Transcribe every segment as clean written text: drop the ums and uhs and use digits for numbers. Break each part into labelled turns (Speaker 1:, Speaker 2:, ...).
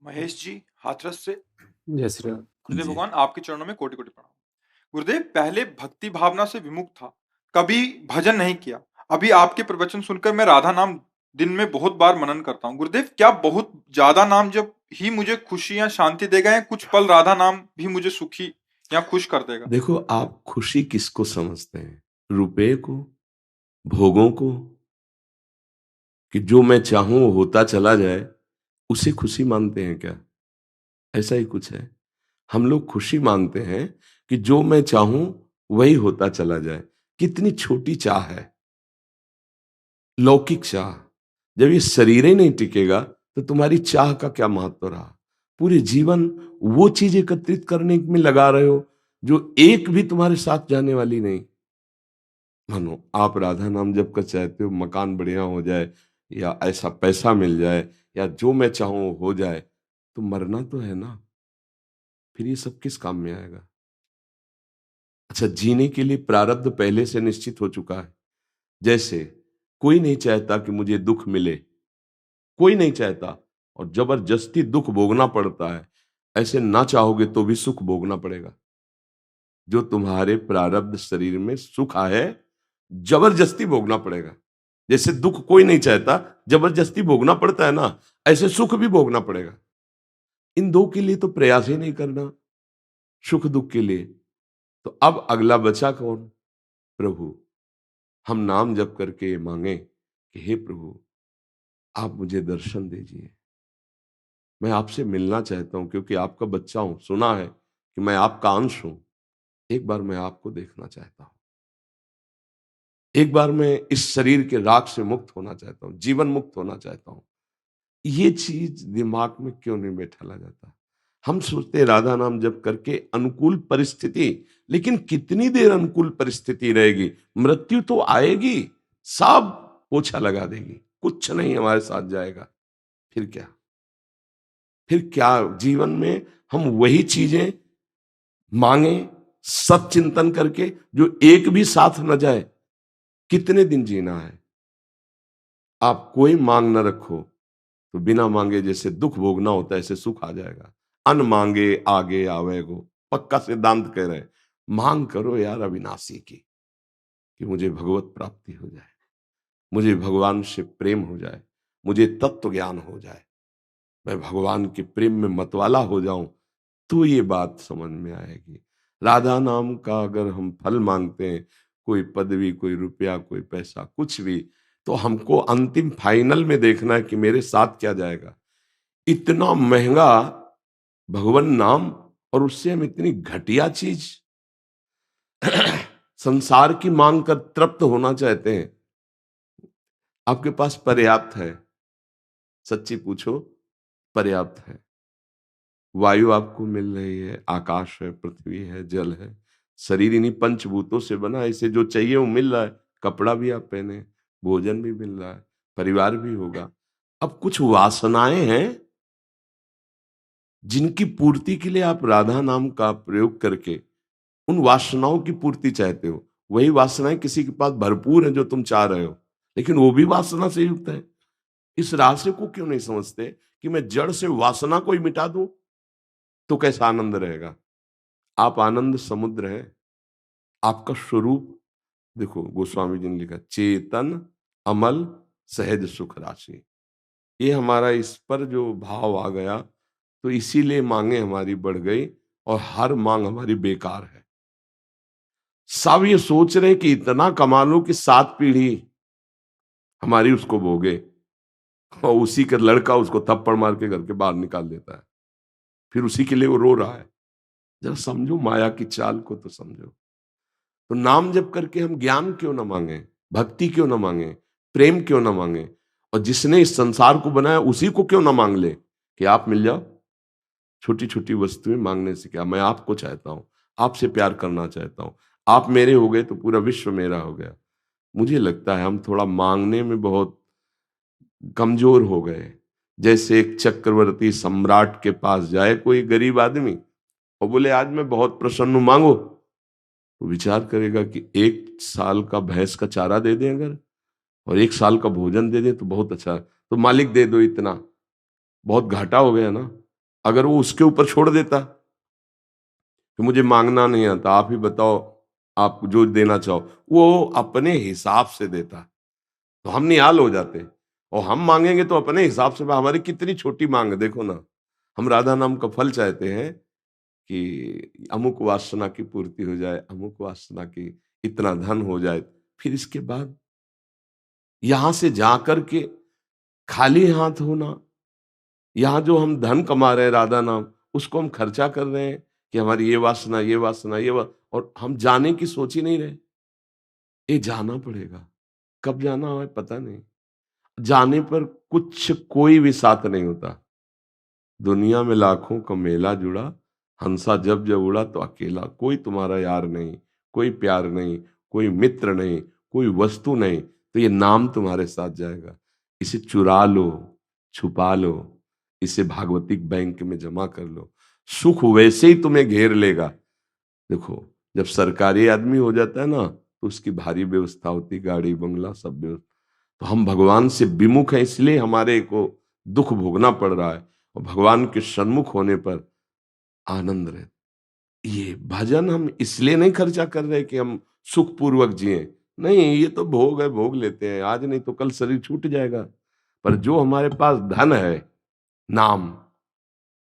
Speaker 1: महेश जी, हाथरस से।
Speaker 2: जय श्री राम।
Speaker 1: गुरुदेव
Speaker 3: जी।
Speaker 1: भगवान, आपके चरणों में कोटि कोटि प्रणाम। गुरुदेव, पहले भक्ति भावना से विमुख था, कभी भजन नहीं किया। अभी आपके प्रवचन सुनकर मैं राधा नाम दिन में बहुत बार मनन करता हूँ। गुरुदेव, क्या बहुत ज्यादा नाम जब ही मुझे खुशी या शांति देगा, या कुछ पल राधा नाम भी मुझे सुखी या खुश कर देगा?
Speaker 3: देखो, आप खुशी किसको समझते हैं? रुपए को, भोगों को, कि जो मैं चाहूं वो होता चला जाए, उसे खुशी मानते हैं क्या? ऐसा ही कुछ है। हम लोग खुशी मानते हैं कि जो मैं चाहूं वही होता चला जाए। कितनी छोटी चाह है, लौकिक चाह। जब ये शरीर ही नहीं टिकेगा तो तुम्हारी चाह का क्या महत्व रहा? पूरे जीवन वो चीज एकत्रित करने में लगा रहे हो जो एक भी तुम्हारे साथ जाने वाली नहीं। मानो आप राधा नाम जब कर चाहते हो मकान बढ़िया हो जाए, या ऐसा पैसा मिल जाए, या जो मैं चाहूं हो जाए, तो मरना तो है ना। फिर ये सब किस काम में आएगा? अच्छा, जीने के लिए प्रारब्ध पहले से निश्चित हो चुका है। जैसे कोई नहीं चाहता कि मुझे दुख मिले, कोई नहीं चाहता, और जबरदस्ती दुख भोगना पड़ता है। ऐसे ना चाहोगे तो भी सुख भोगना पड़ेगा। जो तुम्हारे प्रारब्ध शरीर में सुख है, जबरदस्ती भोगना पड़ेगा। जैसे दुख कोई नहीं चाहता, जबरदस्ती भोगना पड़ता है ना, ऐसे सुख भी भोगना पड़ेगा। इन दो के लिए तो प्रयास ही नहीं करना, सुख दुख के लिए। तो अब अगला बचा कौन? प्रभु। हम नाम जप करके मांगे कि हे प्रभु, आप मुझे दर्शन दीजिए, मैं आपसे मिलना चाहता हूं, क्योंकि आपका बच्चा हूं, सुना है कि मैं आपका अंश हूं। एक बार मैं आपको देखना चाहता हूं, एक बार मैं इस शरीर के राग से मुक्त होना चाहता हूं, जीवन मुक्त होना चाहता हूं। ये चीज दिमाग में क्यों नहीं बैठाला जाता? हम सोचते राधा नाम जप करके अनुकूल परिस्थिति, लेकिन कितनी देर अनुकूल परिस्थिति रहेगी? मृत्यु तो आएगी, सब पोछा लगा देगी, कुछ नहीं हमारे साथ जाएगा। फिर क्या? फिर क्या जीवन में हम वही चीजें मांगे सब चिंतन करके जो एक भी साथ न जाए? कितने दिन जीना है? आप कोई मांग न रखो, तो बिना मांगे जैसे दुख भोगना होता है ऐसे सुख आ जाएगा। अन मांगे आगे आवेगो, पक्का सिद्धांत कह रहे हैं। मांग करो यार अविनाशी की, कि मुझे भगवत प्राप्ति हो जाए, मुझे भगवान से प्रेम हो जाए, मुझे तत्व ज्ञान हो जाए, मैं भगवान के प्रेम में मतवाला हो जाऊं, तो ये बात समझ में आएगी। राधा नाम का अगर हम फल मांगते हैं, कोई पदवी, कोई रुपया, कोई पैसा, कुछ भी, तो हमको अंतिम फाइनल में देखना है कि मेरे साथ क्या जाएगा। इतना महंगा भगवान नाम, और उससे हम इतनी घटिया चीज संसार की मांग कर तृप्त होना चाहते हैं। आपके पास पर्याप्त है, सच्ची पूछो, पर्याप्त है। वायु आपको मिल रही है, आकाश है, पृथ्वी है, जल है, शरीर इन्हीं पंचभूतों से बना है, इसे जो चाहिए वो मिल रहा है। कपड़ा भी आप पहने, भोजन भी मिल रहा है, परिवार भी होगा। अब कुछ वासनाएं हैं जिनकी पूर्ति के लिए आप राधा नाम का प्रयोग करके उन वासनाओं की पूर्ति चाहते हो। वही वासनाएं किसी के पास भरपूर है जो तुम चाह रहे हो, लेकिन वो भी वासना से युक्त है। इस रहस्य को क्यों नहीं समझते कि मैं जड़ से वासना को ही मिटा दूं तो कैसा आनंद रहेगा? आप आनंद समुद्र है, आपका स्वरूप। देखो, गोस्वामी जी ने लिखा, चेतन अमल सहज सुख राशि। ये हमारा इस पर जो भाव आ गया, तो इसीलिए मांगे हमारी बढ़ गई, और हर मांग हमारी बेकार है। सब ये सोच रहे कि इतना कमा लो कि 7 पीढ़ी हमारी उसको भोगे, और उसी का लड़का उसको थप्पड़ मार के घर के बाहर निकाल देता है, फिर उसी के लिए वो रो रहा है। जरा समझो माया की चाल को, तो समझो। तो नाम जप करके हम ज्ञान क्यों ना मांगे, भक्ति क्यों ना मांगे, प्रेम क्यों ना मांगे, और जिसने इस संसार को बनाया उसी को क्यों ना मांग ले कि आप मिल जाओ। छोटी छोटी वस्तुएं मांगने से क्या? मैं आपको चाहता हूं, आपसे प्यार करना चाहता हूं, आप मेरे हो गए तो पूरा विश्व मेरा हो गया। मुझे लगता है हम थोड़ा मांगने में बहुत कमजोर हो गए। जैसे एक चक्रवर्ती सम्राट के पास जाए कोई गरीब आदमी और बोले आज मैं बहुत प्रसन्न हूं, मांगो, तो विचार करेगा कि 1 साल का भैंस का चारा दे दें अगर, और 1 साल का भोजन दे दें तो बहुत अच्छा, तो मालिक दे दो इतना, बहुत घाटा हो गया ना। अगर वो उसके ऊपर छोड़ देता कि मुझे मांगना नहीं आता, आप ही बताओ, आप जो देना चाहो, वो अपने हिसाब से देता, तो हम निहाल हो जाते। और हम मांगेंगे तो अपने हिसाब से, हमारी कितनी छोटी मांग है, देखो ना। हम राधा नाम का फल चाहते हैं कि अमुक वासना की पूर्ति हो जाए, अमुक वासना की, इतना धन हो जाए। फिर इसके बाद यहां से जा करके खाली हाथ होना, यहाँ जो हम धन कमा रहे हैं राधा नाम, उसको हम खर्चा कर रहे हैं कि हमारी ये वासना, ये वासना, और हम जाने की सोच ही नहीं रहे। ये जाना पड़ेगा, कब जाना है पता नहीं। जाने पर कुछ कोई भी साथ नहीं होता। दुनिया में लाखों का मेला जुड़ा, हंसा जब जब उड़ा तो अकेला, कोई तुम्हारा यार नहीं, कोई प्यार नहीं, कोई मित्र नहीं, कोई वस्तु नहीं, तो ये नाम तुम्हारे साथ जाएगा। इसे चुरा लो, छुपा लो, इसे भागवतिक बैंक में जमा कर लो, सुख वैसे ही तुम्हें घेर लेगा। देखो, जब सरकारी आदमी हो जाता है ना, तो उसकी भारी व्यवस्था होती, गाड़ी बंगला सब व्यवस्था। तो हम भगवान से विमुख हैं, इसलिए हमारे को दुख भोगना पड़ रहा है। और भगवान के सन्मुख होने पर आनंद रहे। ये भजन हम इसलिए नहीं खर्चा कर रहे कि हम सुखपूर्वक जिए, नहीं, ये तो भोग है, भोग लेते हैं, आज नहीं तो कल शरीर छूट जाएगा। पर जो हमारे पास धन है, नाम,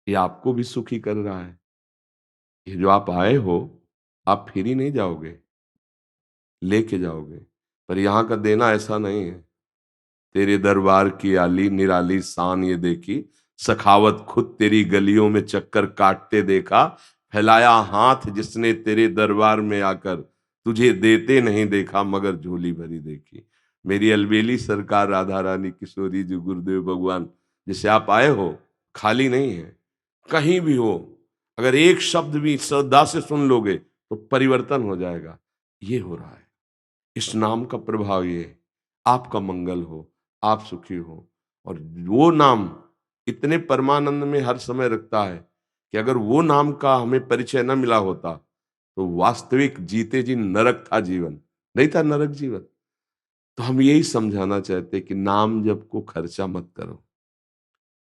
Speaker 3: ये आपको भी सुखी कर रहा है। ये जो आप आए हो, आप फिर ही नहीं जाओगे, लेके जाओगे। पर यहाँ का देना ऐसा नहीं है। तेरे दरबार की आली निराली शान ये देखी, सखावत खुद तेरी गलियों में चक्कर काटते देखा, फैलाया हाथ जिसने तेरे दरबार में आकर, तुझे देते नहीं देखा मगर झोली भरी देखी। मेरी अलबेली सरकार राधा रानी किशोरी जी गुरुदेव भगवान, जिसे आप आए हो, खाली नहीं है। कहीं भी हो, अगर एक शब्द भी श्रद्धा से सुन लोगे तो परिवर्तन हो जाएगा। ये हो रहा है, इस नाम का प्रभाव ये है। आपका मंगल हो, आप सुखी हो। और वो नाम इतने परमानंद में हर समय रखता है कि अगर वो नाम का हमें परिचय न मिला होता तो वास्तविक जीते जी नरक था जीवन, नहीं था नरक जीवन। तो हम यही समझाना चाहते हैं कि नाम जप को खर्चा मत करो,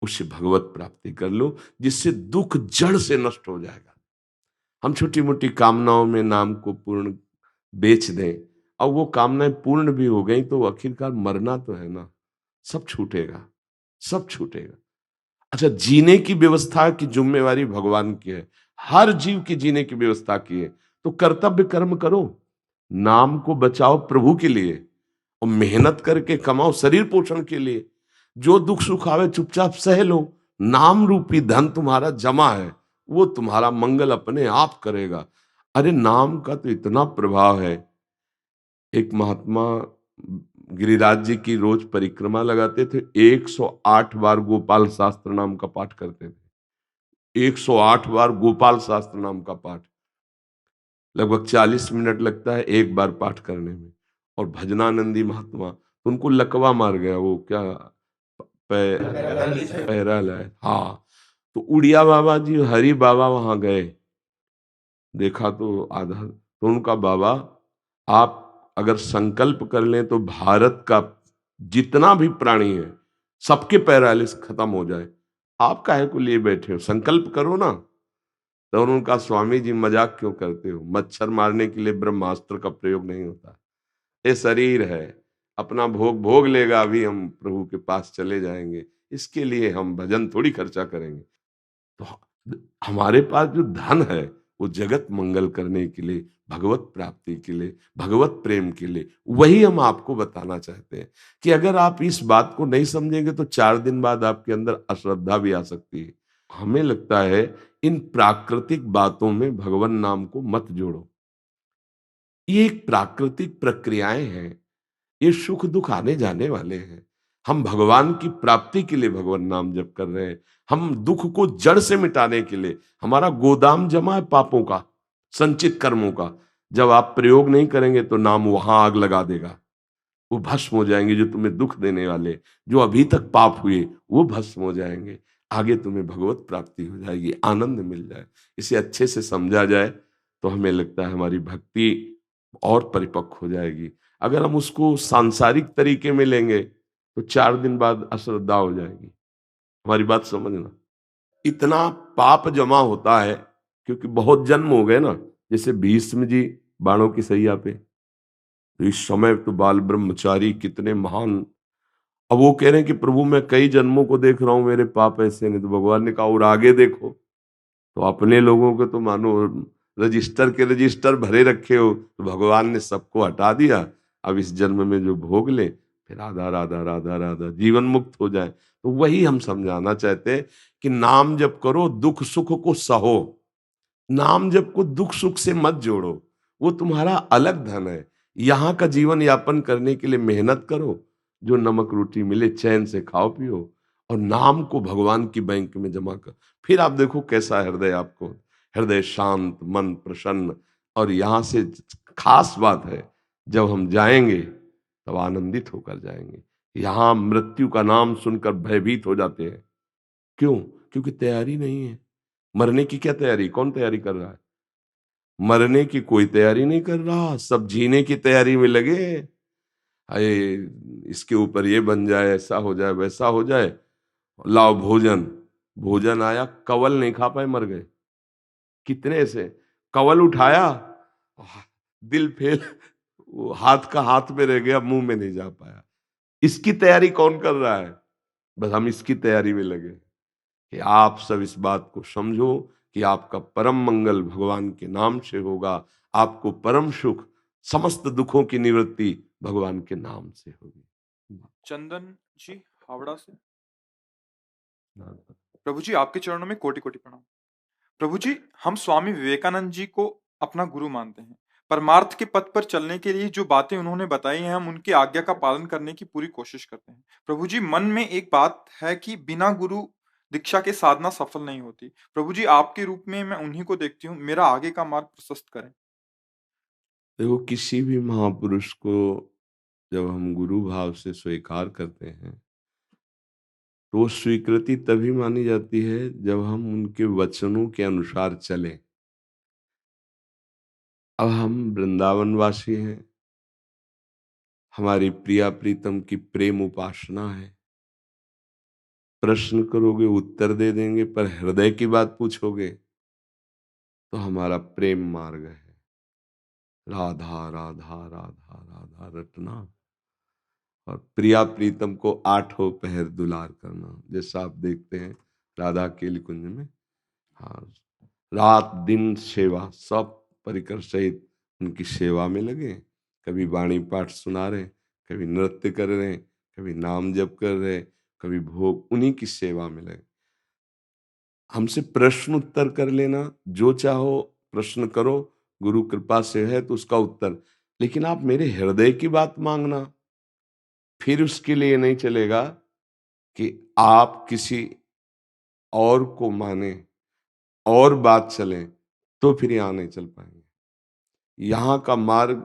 Speaker 3: उससे भगवत प्राप्ति कर लो, जिससे दुख जड़ से नष्ट हो जाएगा। हम छोटी मोटी कामनाओं में नाम को पूर्ण बेच दें, और वो कामनाएं पूर्ण भी हो गई तो आखिरकार मरना तो है ना, सब छूटेगा, सब छूटेगा। अच्छा, जीने की व्यवस्था की जिम्मेवारी भगवान की है, हर जीव की जीने की व्यवस्था की है। तो कर्तव्य कर्म करो, नाम को बचाओ प्रभु के लिए, और मेहनत करके कमाओ शरीर पोषण के लिए। जो दुख सुख आवे चुपचाप सह लो, नाम रूपी धन तुम्हारा जमा है, वो तुम्हारा मंगल अपने आप करेगा। अरे नाम का तो इतना प्रभाव है। एक महात्मा गिरिराज जी की रोज परिक्रमा लगाते थे, 108 बार गोपाल शास्त्र नाम का पाठ करते थे। 108 बार गोपाल शास्त्र नाम का पाठ, लगभग 40 मिनट लगता है एक बार पाठ करने में। और भजनानंदी महात्मा, उनको लकवा मार गया, वो क्या, पैरल है, हाँ। तो उड़िया बाबा जी, हरि बाबा वहां गए, देखा तो आधा, तो उनका, बाबा आप अगर संकल्प कर लें तो भारत का जितना भी प्राणी है सबके पैरालिस खत्म हो जाए, आप काहे को लिए बैठे हो, संकल्प करो ना। तो उनका, स्वामी जी मजाक क्यों करते हो, मच्छर मारने के लिए ब्रह्मास्त्र का प्रयोग नहीं होता। ये शरीर है, अपना भोग भोग लेगा, अभी हम प्रभु के पास चले जाएंगे, इसके लिए हम भजन थोड़ी खर्चा करेंगे। तो हमारे पास जो धन है वो जगत मंगल करने के लिए, भगवत प्राप्ति के लिए, भगवत प्रेम के लिए। वही हम आपको बताना चाहते हैं कि अगर आप इस बात को नहीं समझेंगे तो 4 दिन बाद आपके अंदर अश्रद्धा भी आ सकती है। हमें लगता है इन प्राकृतिक बातों में भगवान नाम को मत जोड़ो। ये एक प्राकृतिक प्रक्रियाएं हैं, ये सुख दुख आने जाने वाले हैं। हम भगवान की प्राप्ति के लिए भगवान नाम जप कर रहे हैं। हम दुख को जड़ से मिटाने के लिए, हमारा गोदाम जमा है पापों का, संचित कर्मों का। जब आप प्रयोग नहीं करेंगे तो नाम वहां आग लगा देगा, वो भस्म हो जाएंगे। जो तुम्हें दुख देने वाले, जो अभी तक पाप हुए, वो भस्म हो जाएंगे। आगे तुम्हें भगवत प्राप्ति हो जाएगी, आनंद मिल जाए। इसे अच्छे से समझा जाए तो हमें लगता है हमारी भक्ति और परिपक्व हो जाएगी। अगर हम उसको सांसारिक तरीके में लेंगे तो 4 दिन बाद अश्रद्धा हो जाएगी। हमारी बात समझना। इतना पाप जमा होता है, क्योंकि बहुत जन्म हो गए ना। जैसे भीष्म जी बाणों की सैया पे, तो इस समय तो बाल ब्रह्मचारी कितने महान। अब वो कह रहे हैं कि प्रभु मैं कई जन्मों को देख रहा हूं, मेरे पाप ऐसे नहीं। तो भगवान ने कहा और आगे देखो। तो अपने लोगों के तो मानो रजिस्टर के रजिस्टर भरे रखे हो, तो भगवान ने सबको हटा दिया। अब इस जन्म में जो भोग ले, फिर राधा राधा राधा राधा जीवन मुक्त हो जाए। तो वही हम समझाना चाहते हैं कि नाम जप करो, दुख सुख को सहो। नाम जप को दुख सुख से मत जोड़ो, वो तुम्हारा अलग धन है। यहाँ का जीवन यापन करने के लिए मेहनत करो, जो नमक रोटी मिले चैन से खाओ पियो, और नाम को भगवान की बैंक में जमा कर। फिर आप देखो कैसा हृदय आपको, हृदय शांत, मन प्रसन्न। और यहाँ से खास बात है, जब हम जाएंगे तब आनंदित होकर जाएंगे। यहाँ मृत्यु का नाम सुनकर भयभीत हो जाते हैं। क्यों? क्योंकि तैयारी नहीं है। मरने की क्या तैयारी, कौन तैयारी कर रहा है? मरने की कोई तैयारी नहीं कर रहा, सब जीने की तैयारी में लगे। अरे इसके ऊपर ये बन जाए, ऐसा हो जाए, वैसा हो जाए, लाओ भोजन। भोजन आया, कवल नहीं खा पाए, मर गए। कितने ऐसे, कवल उठाया, दिल फेल, वो हाथ का हाथ में रह गया, मुंह में नहीं जा पाया। इसकी तैयारी कौन कर रहा है? बस हम इसकी तैयारी में लगे। कि आप सब इस बात को समझो कि आपका परम मंगल भगवान के नाम से होगा, आपको परम सुख, समस्त दुखों की निवृत्ति भगवान के नाम से होगी।
Speaker 1: चंदन जी हावड़ा से। प्रभु जी आपके चरणों में कोटि कोटि प्रणाम। प्रभु जी हम स्वामी विवेकानंद जी को अपना गुरु मानते हैं। परमार्थ के पथ पर चलने के लिए जो बातें उन्होंने बताई हैं, हम उनकी आज्ञा का पालन करने की पूरी कोशिश करते हैं। प्रभु जी मन में एक बात है कि बिना गुरु दीक्षा के साधना सफल नहीं होती। प्रभु जी आपके रूप में मैं उन्हीं को देखती हूँ, मेरा आगे का मार्ग प्रशस्त करें।
Speaker 3: देखो, किसी भी महापुरुष को जब हम गुरु भाव से स्वीकार करते हैं, तो वो स्वीकृति तभी मानी जाती है जब हम उनके वचनों के अनुसार चलें। अब हम वृंदावनवासी हैं, हमारी प्रिया प्रीतम की प्रेम उपासना है। प्रश्न करोगे उत्तर दे देंगे, पर हृदय की बात पूछोगे तो हमारा प्रेम मार्ग है। राधा राधा राधा राधा रटना, और प्रिया प्रीतम को आठों पहर दुलार करना। जैसा आप देखते हैं राधा केली कुंज में, हाँ, रात दिन सेवा, सब परिकर सहित उनकी सेवा में लगे। कभी वाणी पाठ सुना रहे, कभी नृत्य कर रहे, कभी नाम जप कर रहे, कभी भोग, उन्हीं की सेवा में लगे। हमसे प्रश्न उत्तर कर लेना, जो चाहो प्रश्न करो, गुरु कृपा से है तो उसका उत्तर। लेकिन आप मेरे हृदय की बात मांगना, फिर उसके लिए नहीं चलेगा कि आप किसी और को माने और बात चले, तो फिर यहाँ नहीं चल पाएंगे। यहाँ का मार्ग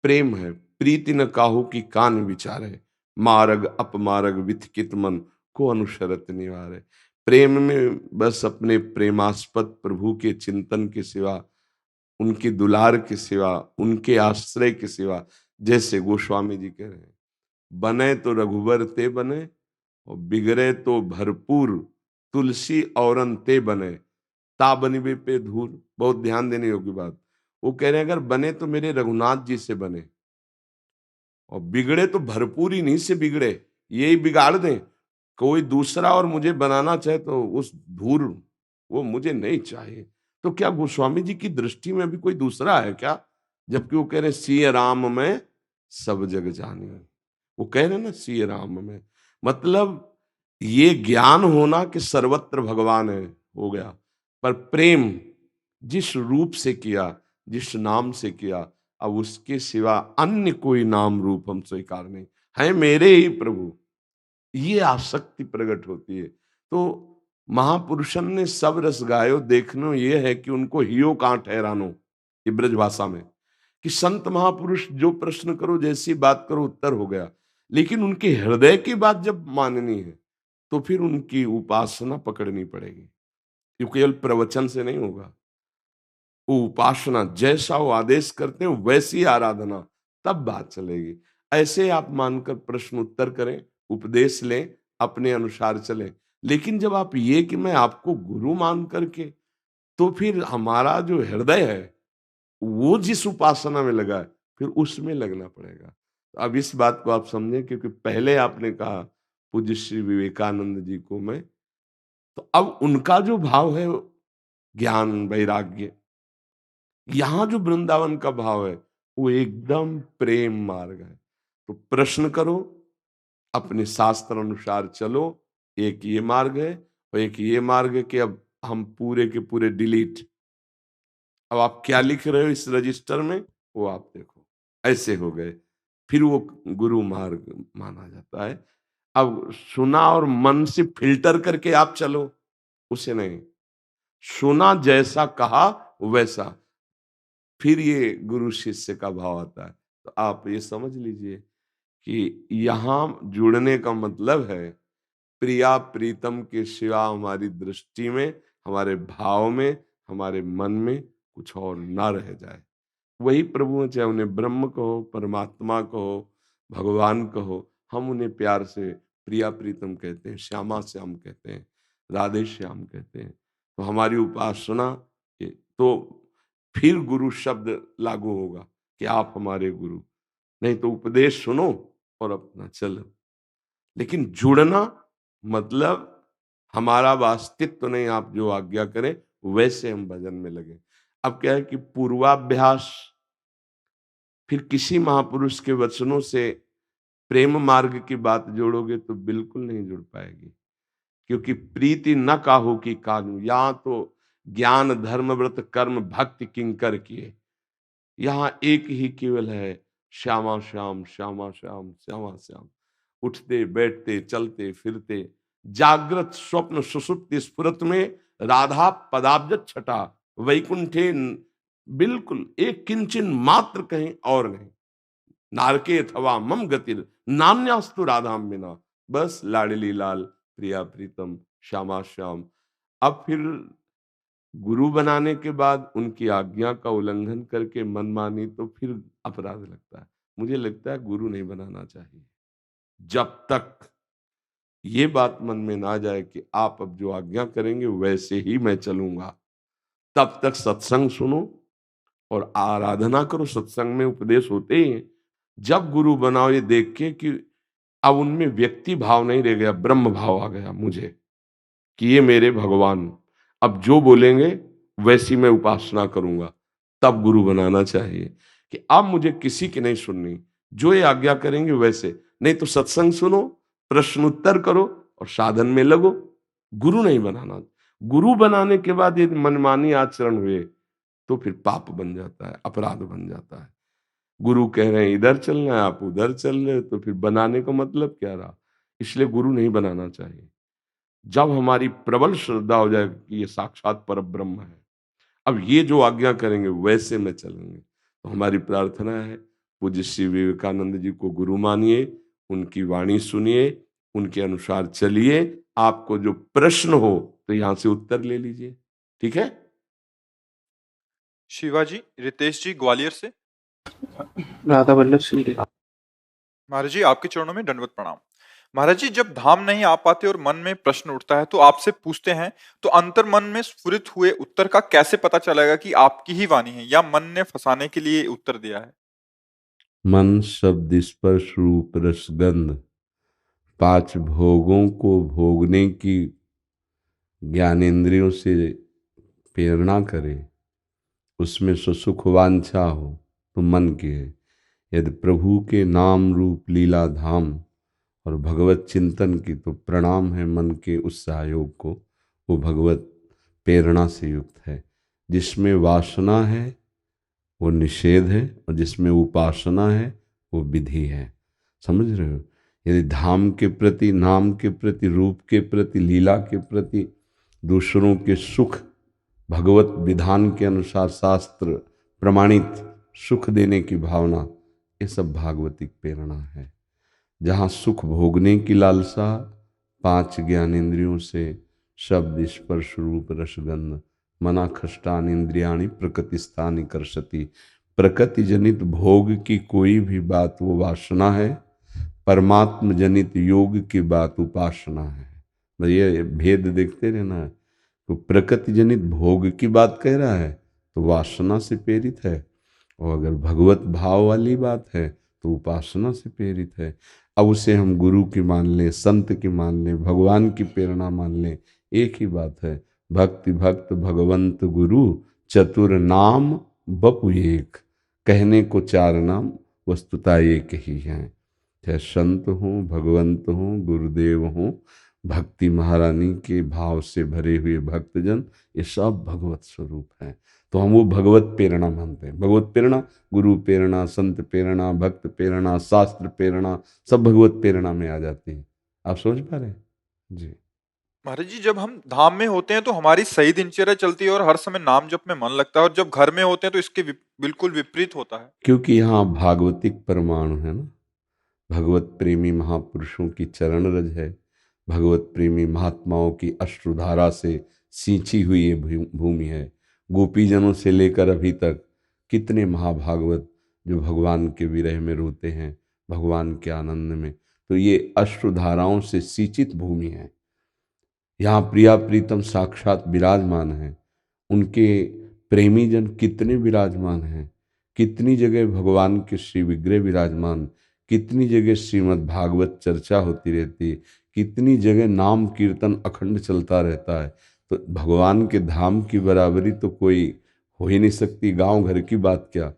Speaker 3: प्रेम है। प्रीति न काहू की कान विचार है, मार्ग अपमार्ग विथकित मन को अनुशरत निवार है। प्रेम में बस अपने प्रेमास्पद प्रभु के चिंतन के सिवा, उनके दुलार के सिवा, उनके आश्रय के सिवा, जैसे गोस्वामी जी कह रहे हैं, बने तो रघुबर ते बने, और बिगड़े तो भरपूर, तुलसी औरन ते बने, ता बनिबे पे धूर। बहुत ध्यान देने योग्य बात। वो कह रहे हैं अगर बने तो मेरे रघुनाथ जी से बने, और बिगड़े तो भरपूर इन्हीं से बिगड़े, यही बिगाड़ दें। कोई दूसरा और मुझे बनाना चाहे तो उस धूर, वो मुझे नहीं चाहिए। तो क्या गोस्वामी जी की दृष्टि में भी कोई दूसरा है क्या? जबकि वो कह रहे हैं सिय राम में सब जग जानी। वो कह रहे हैं ना सिय राम में, मतलब ये ज्ञान होना कि सर्वत्र भगवान है हो गया, पर प्रेम जिस रूप से किया, जिस नाम से किया, अब उसके सिवा अन्य कोई नाम रूप हम स्वीकार नहीं, है मेरे ही प्रभु, ये आसक्ति प्रकट होती है। तो महापुरुषन ने सब रस गायो, देखनो ये है कि उनको हियो कहाँ ठहरानो, ये ब्रज भाषा में, कि संत महापुरुष जो प्रश्न करो, जैसी बात करो, उत्तर हो गया। लेकिन उनके हृदय की बात जब माननी है, तो फिर उनकी उपासना पकड़नी पड़ेगी। क्योंकि केवल प्रवचन से नहीं होगा, वो उपासना, जैसा वो आदेश करते हैं वैसी आराधना, तब बात चलेगी। ऐसे आप मानकर प्रश्न उत्तर करें, उपदेश लें, अपने अनुसार चलें। लेकिन जब आप ये कि मैं आपको गुरु मान करके, तो फिर हमारा जो हृदय है वो जिस उपासना में लगा है, फिर उसमें लगना पड़ेगा। तो अब इस बात को आप समझें, क्योंकि पहले आपने कहा पूज्य श्री विवेकानंद जी को मैं, तो अब उनका जो भाव है ज्ञान वैराग्य, यहाँ जो वृंदावन का भाव है वो एकदम प्रेम मार्ग है। तो प्रश्न करो, अपने शास्त्र अनुसार चलो। एक ये मार्ग है और एक ये मार्ग है कि अब हम पूरे के पूरे डिलीट, अब आप क्या लिख रहे हो इस रजिस्टर में वो आप देखो, ऐसे हो गए, फिर वो गुरु मार्ग माना जाता है। अब सुना और मन से फिल्टर करके आप चलो, उसे नहीं। सुना जैसा कहा वैसा, फिर ये गुरु शिष्य का भाव आता है। तो आप ये समझ लीजिए कि यहाँ जुड़ने का मतलब है प्रिया प्रीतम के सिवा हमारी दृष्टि में, हमारे भाव में, हमारे मन में कुछ और ना रह जाए। वही प्रभु हैं, चाहे उन्हें ब्रह्म कहो, परमात्मा कहो, भगवान कहो, हम उन्हें प्यार से प्रिया प्रीतम कहते हैं, श्यामा श्याम कहते हैं, राधे श्याम कहते हैं। तो हमारी उपासना तो फिर गुरु शब्द लागू होगा कि आप हमारे गुरु, नहीं तो उपदेश सुनो और अपना चलो। लेकिन जुड़ना मतलब हमारा वास्तित्व तो नहीं, आप जो आज्ञा करें वैसे हम भजन में लगे। अब क्या है कि पूर्वाभ्यास, फिर किसी महापुरुष के वचनों से प्रेम मार्ग की बात जोड़ोगे तो बिल्कुल नहीं जुड़ पाएगी। क्योंकि प्रीति न काहू की कानू, यहाँ तो ज्ञान धर्म व्रत कर्म भक्ति किंकर किए, यहाँ एक ही केवल है श्यामा श्याम श्यामा श्याम श्यामा श्याम। उठते बैठते चलते फिरते, जागृत स्वप्न सुषुप्ति स्फुरत में, राधा पदाब्ज छटा वैकुंठे, बिल्कुल एक किंचन मात्र कहीं और नहीं। नारके अथवा मम गतिर नान्यास्तु राधाम बिना, बस लाडली लाल प्रिया प्रीतम श्यामा श्याम। अब फिर गुरु बनाने के बाद उनकी आज्ञा का उल्लंघन करके मनमानी, तो फिर अपराध लगता है। मुझे लगता है गुरु नहीं बनाना चाहिए जब तक ये बात मन में ना जाए कि आप अब जो आज्ञा करेंगे वैसे ही मैं चलूंगा। तब तक सत्संग सुनो और आराधना करो। सत्संग में उपदेश होते ही हैं। जब गुरु बनाओ ये देख के कि अब उनमें व्यक्ति भाव नहीं रह गया, ब्रह्म भाव आ गया मुझे कि ये मेरे भगवान, अब जो बोलेंगे वैसी मैं उपासना करूंगा, तब गुरु बनाना चाहिए। कि अब मुझे किसी की नहीं सुननी, जो ये आज्ञा करेंगे वैसे, नहीं तो सत्संग सुनो, प्रश्न उत्तर करो और साधन में लगो। गुरु नहीं बनाना। गुरु बनाने के बाद यदि मनमानी आचरण हुए तो फिर पाप बन जाता है, अपराध बन जाता है। गुरु कह रहे हैं इधर चलना है, आप उधर चल रहे हो, तो फिर बनाने का मतलब क्या रहा। इसलिए गुरु नहीं बनाना चाहिए। जब हमारी प्रबल श्रद्धा हो जाए कि ये साक्षात पर ब्रह्म है, अब ये जो आज्ञा करेंगे वैसे में चलेंगे, तो हमारी प्रार्थना है पूज्य श्री विवेकानंद जी को गुरु मानिए, उनकी वाणी सुनिए, उनके अनुसार चलिए। आपको जो प्रश्न हो तो यहां से उत्तर ले लीजिए, ठीक है।
Speaker 1: शिवाजी रितेश जी ग्वालियर से।
Speaker 2: राधा वल्लभ श्री।
Speaker 1: महाराज जी आपके चरणों में दंडवत प्रणाम। महाराज जी जब धाम नहीं आ पाते और मन में प्रश्न उठता है तो आपसे पूछते हैं, तो अंतर मन में स्फुरित हुए उत्तर का कैसे पता चलेगा कि आपकी ही वाणी है या मन ने फंसाने के लिए उत्तर दिया है?
Speaker 3: मन शब्द स्पर्श रूप रसगंध पांच भोगों को भोगने की ज्ञानेंद्रियों से प्रेरणा करे, उसमें सुख वांछा हो तो मन की है। यदि प्रभु के नाम रूप लीला धाम और भगवत चिंतन की, तो प्रणाम है मन के उस सहयोग को, वो भगवत प्रेरणा से युक्त है। जिसमें वासना है वो निषेध है और जिसमें उपासना है वो विधि है। समझ रहे हो। यदि धाम के प्रति, नाम के प्रति, रूप के प्रति, लीला के प्रति, दूसरों के सुख भगवत विधान के अनुसार शास्त्र प्रमाणित सुख देने की भावना, ये सब भागवतिक प्रेरणा है। जहाँ सुख भोगने की लालसा, पांच ज्ञानेंद्रियों से शब्द स्पर्श रूप रसगंध मना खष्टान इंद्रियाणी प्रकृतिस्थानी कर्षति, प्रकृति जनित भोग की कोई भी बात वो वासना है, परमात्म जनित योग की बात उपासना है।
Speaker 4: ये भेद देखते रहना। तो प्रकृति जनित भोग की बात कह रहा है तो वासना से प्रेरित है, और अगर भगवत भाव वाली बात है तो उपासना से प्रेरित है। अब उसे हम गुरु की मान लें, संत की मान लें, भगवान की प्रेरणा मान लें, एक ही बात है। भक्ति भक्त भगवंत गुरु चतुर नाम बपु एक, कहने को चार नाम वस्तुता एक ही हैं। चाहे संत हों, भगवंत हों, गुरुदेव हों, भक्ति महारानी के भाव से भरे हुए भक्तजन, ये सब भगवत स्वरूप हैं। तो हम वो भगवत प्रेरणा मानते हैं। भगवत प्रेरणा, गुरु प्रेरणा, संत प्रेरणा, भक्त प्रेरणा, शास्त्र प्रेरणा, सब भगवत प्रेरणा में आ जाती है। आप समझ पा रहे हैं जी?
Speaker 1: महाराज जी, जब हम धाम में होते हैं तो हमारी सही दिनचर्या चलती है और हर समय नाम जप में मन लगता है, और जब घर में होते हैं तो इसके बिल्कुल विपरीत होता है।
Speaker 4: क्योंकि यहाँ भागवतिक परमाणु है ना, भगवत प्रेमी महापुरुषों की चरण रज है, भगवत प्रेमी महात्माओं की अश्रुधारा से सींची हुई ये भूमि है। गोपीजनों से लेकर अभी तक कितने महाभागवत जो भगवान के विरह में रोते हैं, भगवान के आनंद में, तो ये अश्रुधाराओं से सिंचित भूमि है। यहाँ प्रिया प्रीतम साक्षात विराजमान है, उनके प्रेमी जन कितने विराजमान हैं, कितनी जगह भगवान के श्री विग्रह विराजमान, कितनी जगह श्रीमद् भागवत चर्चा होती रहती है, कितनी जगह नाम कीर्तन अखंड चलता रहता है। तो भगवान के धाम की बराबरी तो कोई हो ही नहीं सकती। गांव घर की बात क्या,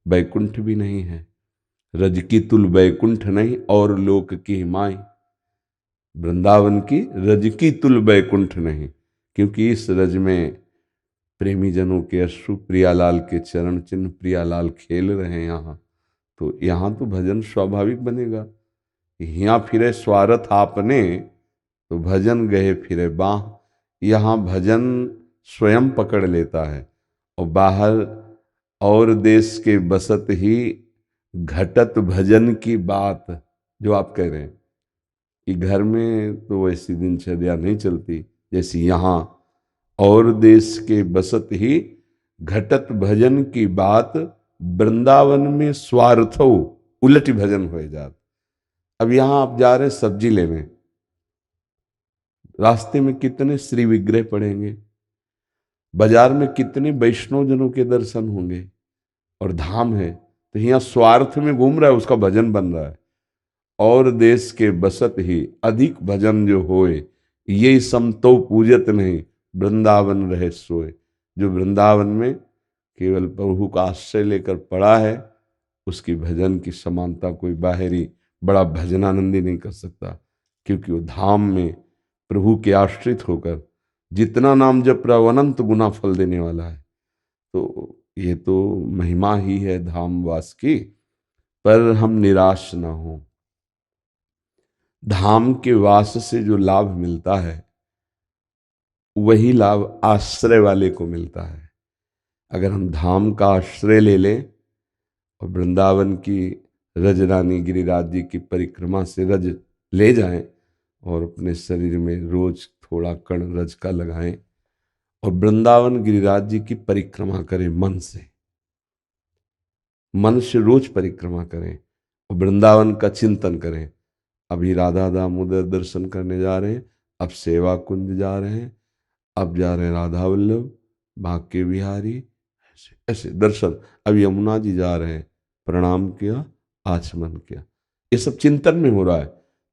Speaker 4: बैकुंठ भी नहीं है। रज की तुल बैकुंठ नहीं और लोक की माई, वृंदावन की रज की तुल बैकुंठ नहीं, क्योंकि इस रज में प्रेमी जनों के अश्रु, प्रियालाल के चरण चिन्ह, प्रियालाल खेल रहे हैं यहाँ। तो यहाँ तो भजन स्वाभाविक बनेगा। यहाँ फिरे स्वार्थ आपने तो भजन गए फिरे बाह। यहाँ भजन स्वयं पकड़ लेता है, और बाहर और देश के बसत ही घटत भजन की बात जो आप कह रहे हैं कि घर में तो वैसी दिनचर्या नहीं चलती जैसी यहाँ, और देश के बसत ही घटत भजन की बात, वृंदावन में स्वार्थो उलट भजन हो जात। अब यहाँ आप जा रहे हैं सब्जी लेने, रास्ते में कितने श्री विग्रह पड़ेंगे, बाजार में कितने वैष्णव जनों के दर्शन होंगे, और धाम है तो यहाँ स्वार्थ में घूम रहा है, उसका भजन बन रहा है। और देश के बसत ही अधिक भजन जो होए, ये समतो पूजत नहीं वृंदावन रहे सोए। जो वृंदावन में केवल प्रभु का आश्रय लेकर पड़ा है, उसकी भजन की समानता कोई बाहरी बड़ा भजनानंदी नहीं कर सकता, क्योंकि वो धाम में प्रभु के आश्रित होकर जितना नाम जप रहा अनंत गुना फल देने वाला है। तो ये तो महिमा ही है धामवास की। पर हम निराश ना हो, धाम के वास से जो लाभ मिलता है वही लाभ आश्रय वाले को मिलता है। अगर हम धाम का आश्रय ले लें और वृंदावन की रज रानी गिरिराज जी की परिक्रमा से रज ले जाएं, और अपने शरीर में रोज थोड़ा कण रज का लगाएं, और वृंदावन गिरिराज जी की परिक्रमा करें मन से रोज परिक्रमा करें, और वृंदावन का चिंतन करें। अभी राधा दामोदर दर्शन करने जा रहे हैं, अब सेवा कुंज जा रहे हैं, अब जा रहे हैं राधा वल्लभ, बांके बिहारी, ऐसे ऐसे दर्शन। अब यमुना जी जा रहे हैं, प्रणाम किया, आचमन किया, ये सब चिंतन में हो रहा है।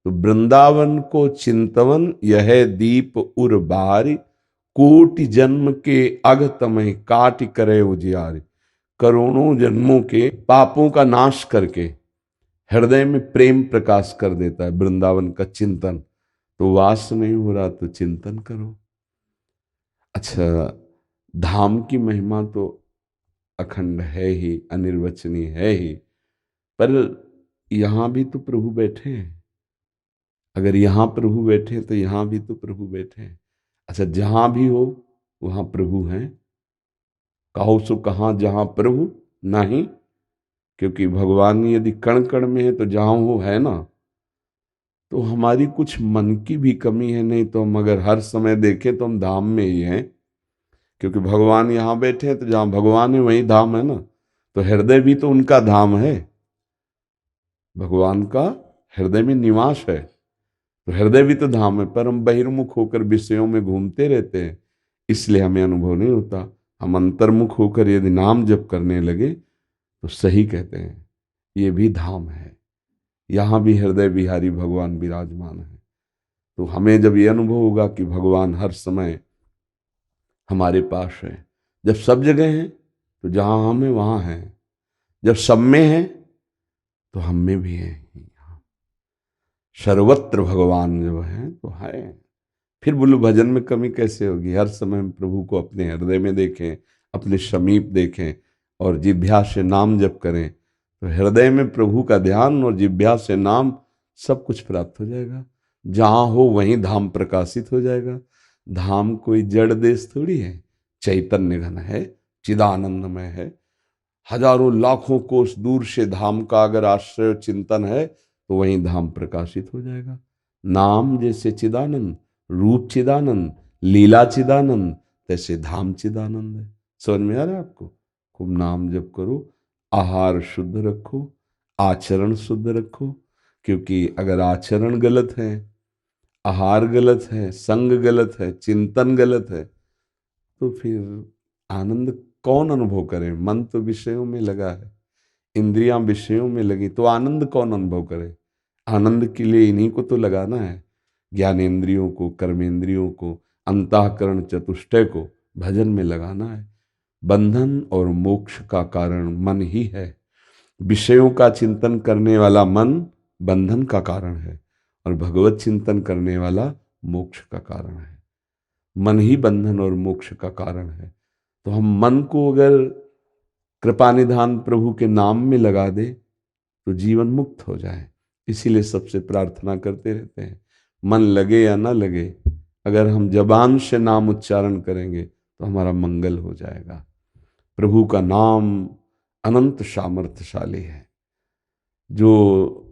Speaker 4: तो वृंदावन को चिंतवन यह दीप उर बारी, कोटि जन्म के अघ तमहि काट करे उजियारी। करोड़ों जन्मों के पापों का नाश करके हृदय में प्रेम प्रकाश कर देता है वृंदावन का चिंतन। तो वास नहीं हो रहा तो चिंतन करो। अच्छा, धाम की महिमा तो अखंड है ही, अनिर्वचनीय है ही, पर यहां भी तो प्रभु बैठे हैं। अगर यहां प्रभु बैठे तो यहां भी तो प्रभु बैठे हैं। अच्छा, जहां भी हो वहां प्रभु हैं। कहो सो कहां जहां प्रभु नहीं, क्योंकि भगवान यदि कण कण में है तो जहां वो है ना। तो हमारी कुछ मन की भी कमी है, नहीं तो हम अगर हर समय देखें तो हम धाम में ही हैं, क्योंकि भगवान यहाँ बैठे हैं तो जहाँ भगवान है वहीं धाम है ना। तो हृदय भी तो उनका धाम है, भगवान का हृदय में निवास है। तो हृदय भी तो धाम है, पर हम बहिर्मुख होकर विषयों में घूमते रहते हैं, इसलिए हमें अनुभव नहीं होता। हम अंतर्मुख होकर यदि नाम जप करने लगे तो सही कहते हैं, ये भी धाम है, यहाँ भी हृदय बिहारी भगवान विराजमान है। तो हमें जब ये अनुभव होगा कि भगवान हर समय हमारे पास है, जब सब जगह हैं तो जहाँ हम हैं वहाँ हैं, जब सब में हैं तो हम में भी हैं, सर्वत्र भगवान जो है तो है। फिर बोलो भजन में कमी कैसे होगी? हर समय हम प्रभु को अपने हृदय में देखें, अपने समीप देखें और जिह्वा से नाम जप करें, तो हृदय में प्रभु का ध्यान और जिह्वा से नाम सब कुछ प्राप्त हो जाएगा। जहाँ हो वहीं धाम प्रकाशित हो जाएगा। धाम कोई जड़ देश थोड़ी है, चैतन्य घन है, चिदानंदमय है। हजारों लाखों कोस दूर से धाम का अगर आश्रय चिंतन है तो वहीं धाम प्रकाशित हो जाएगा। नाम जैसे चिदानंद, रूप चिदानंद, लीला चिदानंद, तैसे धाम चिदानंद है। समझ में आ रहा है आपको? खूब नाम जप करो, आहार शुद्ध रखो, आचरण शुद्ध रखो, क्योंकि अगर आचरण गलत है, आहार गलत है, संग गलत है, चिंतन गलत है, तो फिर आनंद कौन अनुभव करे? मन तो विषयों में लगा है, इंद्रियां विषयों में लगी, तो आनंद कौन अनुभव करे? आनंद के लिए इन्हीं को तो लगाना है, ज्ञानेंद्रियों को, कर्मेंद्रियों को, अंतःकरण चतुष्टय को भजन में लगाना है। बंधन और मोक्ष का कारण मन ही है। विषयों का चिंतन करने वाला मन बंधन का कारण है और भगवत चिंतन करने वाला मोक्ष का कारण है। मन ही बंधन और मोक्ष का कारण है। तो हम मन को अगर कृपा निधान प्रभु के नाम में लगा दे तो जीवन मुक्त हो जाए। इसीलिए सबसे प्रार्थना करते रहते हैं, मन लगे या ना लगे, अगर हम जबान से नाम उच्चारण करेंगे तो हमारा मंगल हो जाएगा। प्रभु का नाम अनंत सामर्थ्यशाली है। जो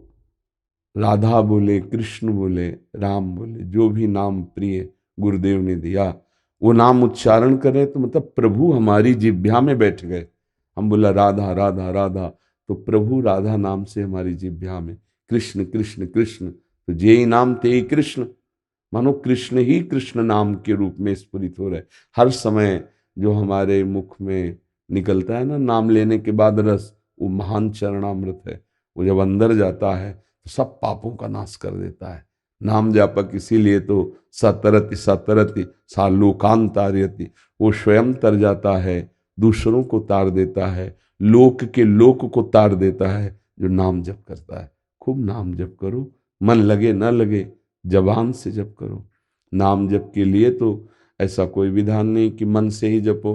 Speaker 4: राधा बोले, कृष्ण बोले, राम बोले, जो भी नाम प्रिय गुरुदेव ने दिया, वो नाम उच्चारण करें तो मतलब प्रभु हमारी जिह्वा में बैठ गए। हम बोला राधा राधा राधा, तो प्रभु राधा नाम से हमारी जिह्वा में, कृष्ण कृष्ण कृष्ण, तो जे ही नाम ते ही कृष्ण, मानो कृष्ण ही कृष्ण नाम के रूप में स्फुरित हो रहे। हर समय जो हमारे मुख में निकलता है ना नाम लेने के बाद रस, वो महान चरणामृत है। वो जब अंदर जाता है तो सब पापों का नाश कर देता है। नाम जापक इसीलिए तो सतरति सतरति सा लोकान तारयति, वो स्वयं तर जाता है, दूसरों को तार देता है, लोक के लोक को तार देता है जो नाम जप करता है। खूब नाम जप करो, मन लगे न लगे, जबान से जप करो। नाम जप के लिए तो ऐसा कोई विधान नहीं कि मन से ही जपो।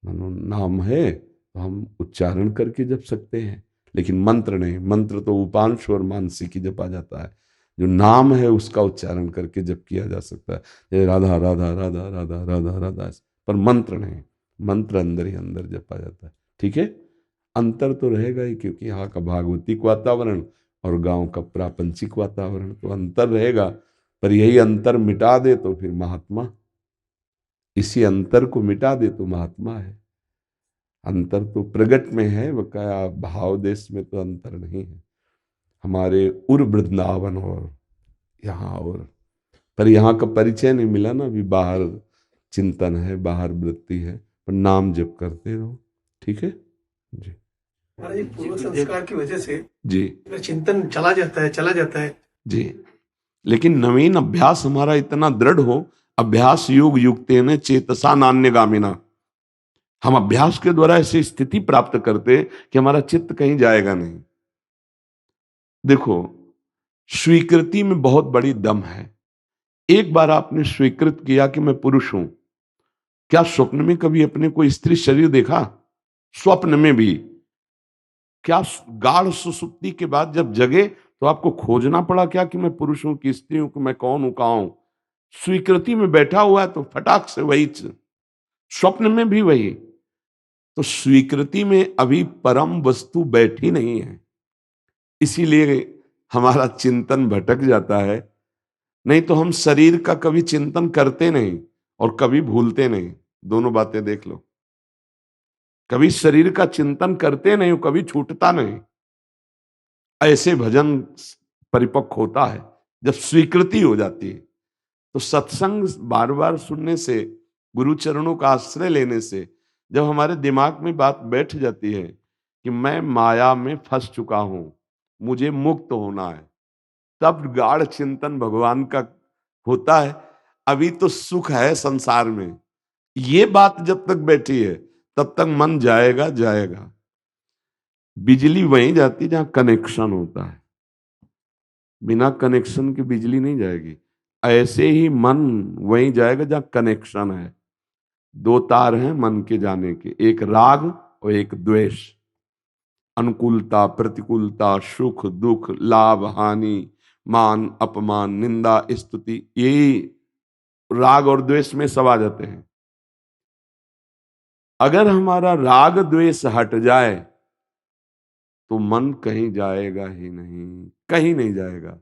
Speaker 4: मानो नाम है तो हम उच्चारण करके जप सकते हैं, लेकिन मंत्र नहीं। मंत्र तो उपांश और मानसी की जपा जाता है। जो नाम है उसका उच्चारण करके जप किया जा सकता है, जैसे राधा राधा राधा राधा राधा राधा, पर मंत्र नहीं। मंत्र अंदर ही अंदर जपा जाता है। ठीक है, अंतर तो रहेगा ही, क्योंकि यहाँ का भागवतिक वातावरण और गांव का प्रापंचिक वातावरण, तो अंतर रहेगा। पर यही अंतर मिटा दे तो फिर महात्मा, इसी अंतर को मिटा दे तो महात्मा है। अंतर तो प्रगट में है, बकाया भाव देश में तो अंतर नहीं है। हमारे उर वृंदावन और यहाँ और, पर यहाँ का परिचय नहीं मिला ना। अभी बाहर चिंतन है, बाहर वृत्ति है, पर नाम जप करते रहो। ठीक है जी।
Speaker 5: पूर्व संस्कार की वजह से
Speaker 4: जी
Speaker 5: चिंतन चला जाता है
Speaker 4: जी, लेकिन नवीन अभ्यास हमारा इतना दृढ़ हो, अभ्यास योग युक्तेन चेतसा नान्यगामिना, हम अभ्यास के द्वारा ऐसी स्थिति प्राप्त करते कि हमारा चित्त कहीं जाएगा नहीं। देखो, स्वीकृति में बहुत बड़ी दम है। एक बार आपने स्वीकृत किया कि मैं पुरुष हूं, क्या स्वप्न में कभी अपने को स्त्री शरीर देखा? स्वप्न में भी क्या? गाढ़ सुसुप्ति के बाद जब जगे तो आपको खोजना पड़ा क्या कि मैं पुरुष हूं कि स्त्री हूं, कि मैं कौन हूं, कहां हूं? स्वीकृति में बैठा हुआ है तो फटाक से वही, स्वप्न में भी वही। तो स्वीकृति में अभी परम वस्तु बैठी नहीं है, इसीलिए हमारा चिंतन भटक जाता है। नहीं तो हम शरीर का कभी चिंतन करते नहीं और कभी भूलते नहीं। दोनों बातें देख लो, कभी शरीर का चिंतन करते नहीं, कभी छूटता नहीं। ऐसे भजन परिपक्व होता है
Speaker 3: जब स्वीकृति हो जाती है, तो सत्संग बार बार सुनने से, गुरु चरणों का आश्रय लेने से, जब हमारे दिमाग में बात बैठ जाती है कि मैं माया में फंस चुका हूं, मुझे मुक्त होना है, तब गाढ़ चिंतन भगवान का होता है। अभी तो सुख है संसार में, ये बात जब तक बैठी है तब तक मन जाएगा जाएगा। बिजली वहीं जाती जहां कनेक्शन होता है, बिना कनेक्शन के बिजली नहीं जाएगी। ऐसे ही मन वहीं जाएगा जहां कनेक्शन है। दो तार हैं मन के जाने के, एक राग और एक द्वेष। अनुकूलता प्रतिकूलता, सुख दुख, लाभ हानि, मान अपमान, निंदा स्तुति, यही राग और द्वेष में सब आ जाते हैं। अगर हमारा राग द्वेष हट जाए तो मन कहीं जाएगा ही नहीं, कहीं नहीं जाएगा।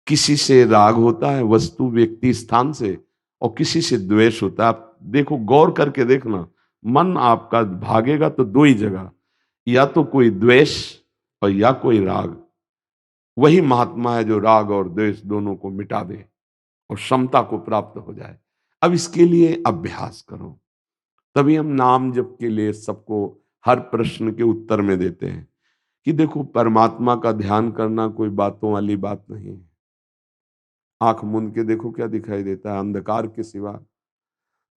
Speaker 3: किसी से राग होता है वस्तु व्यक्ति स्थान से, और किसी से द्वेष होता है। आप देखो, गौर करके देखना, मन आपका भागेगा तो दो ही जगह, या तो कोई द्वेष और या कोई राग। वही महात्मा है जो राग और द्वेष दोनों को मिटा दे और समता को प्राप्त हो जाए। अब इसके लिए अभ्यास करो, तभी हम नाम जप के लिए सबको हर प्रश्न के उत्तर में देते हैं कि देखो, परमात्मा का ध्यान करना कोई बातों वाली बात नहीं है। आंख मूंद के देखो क्या दिखाई देता है अंधकार के सिवा।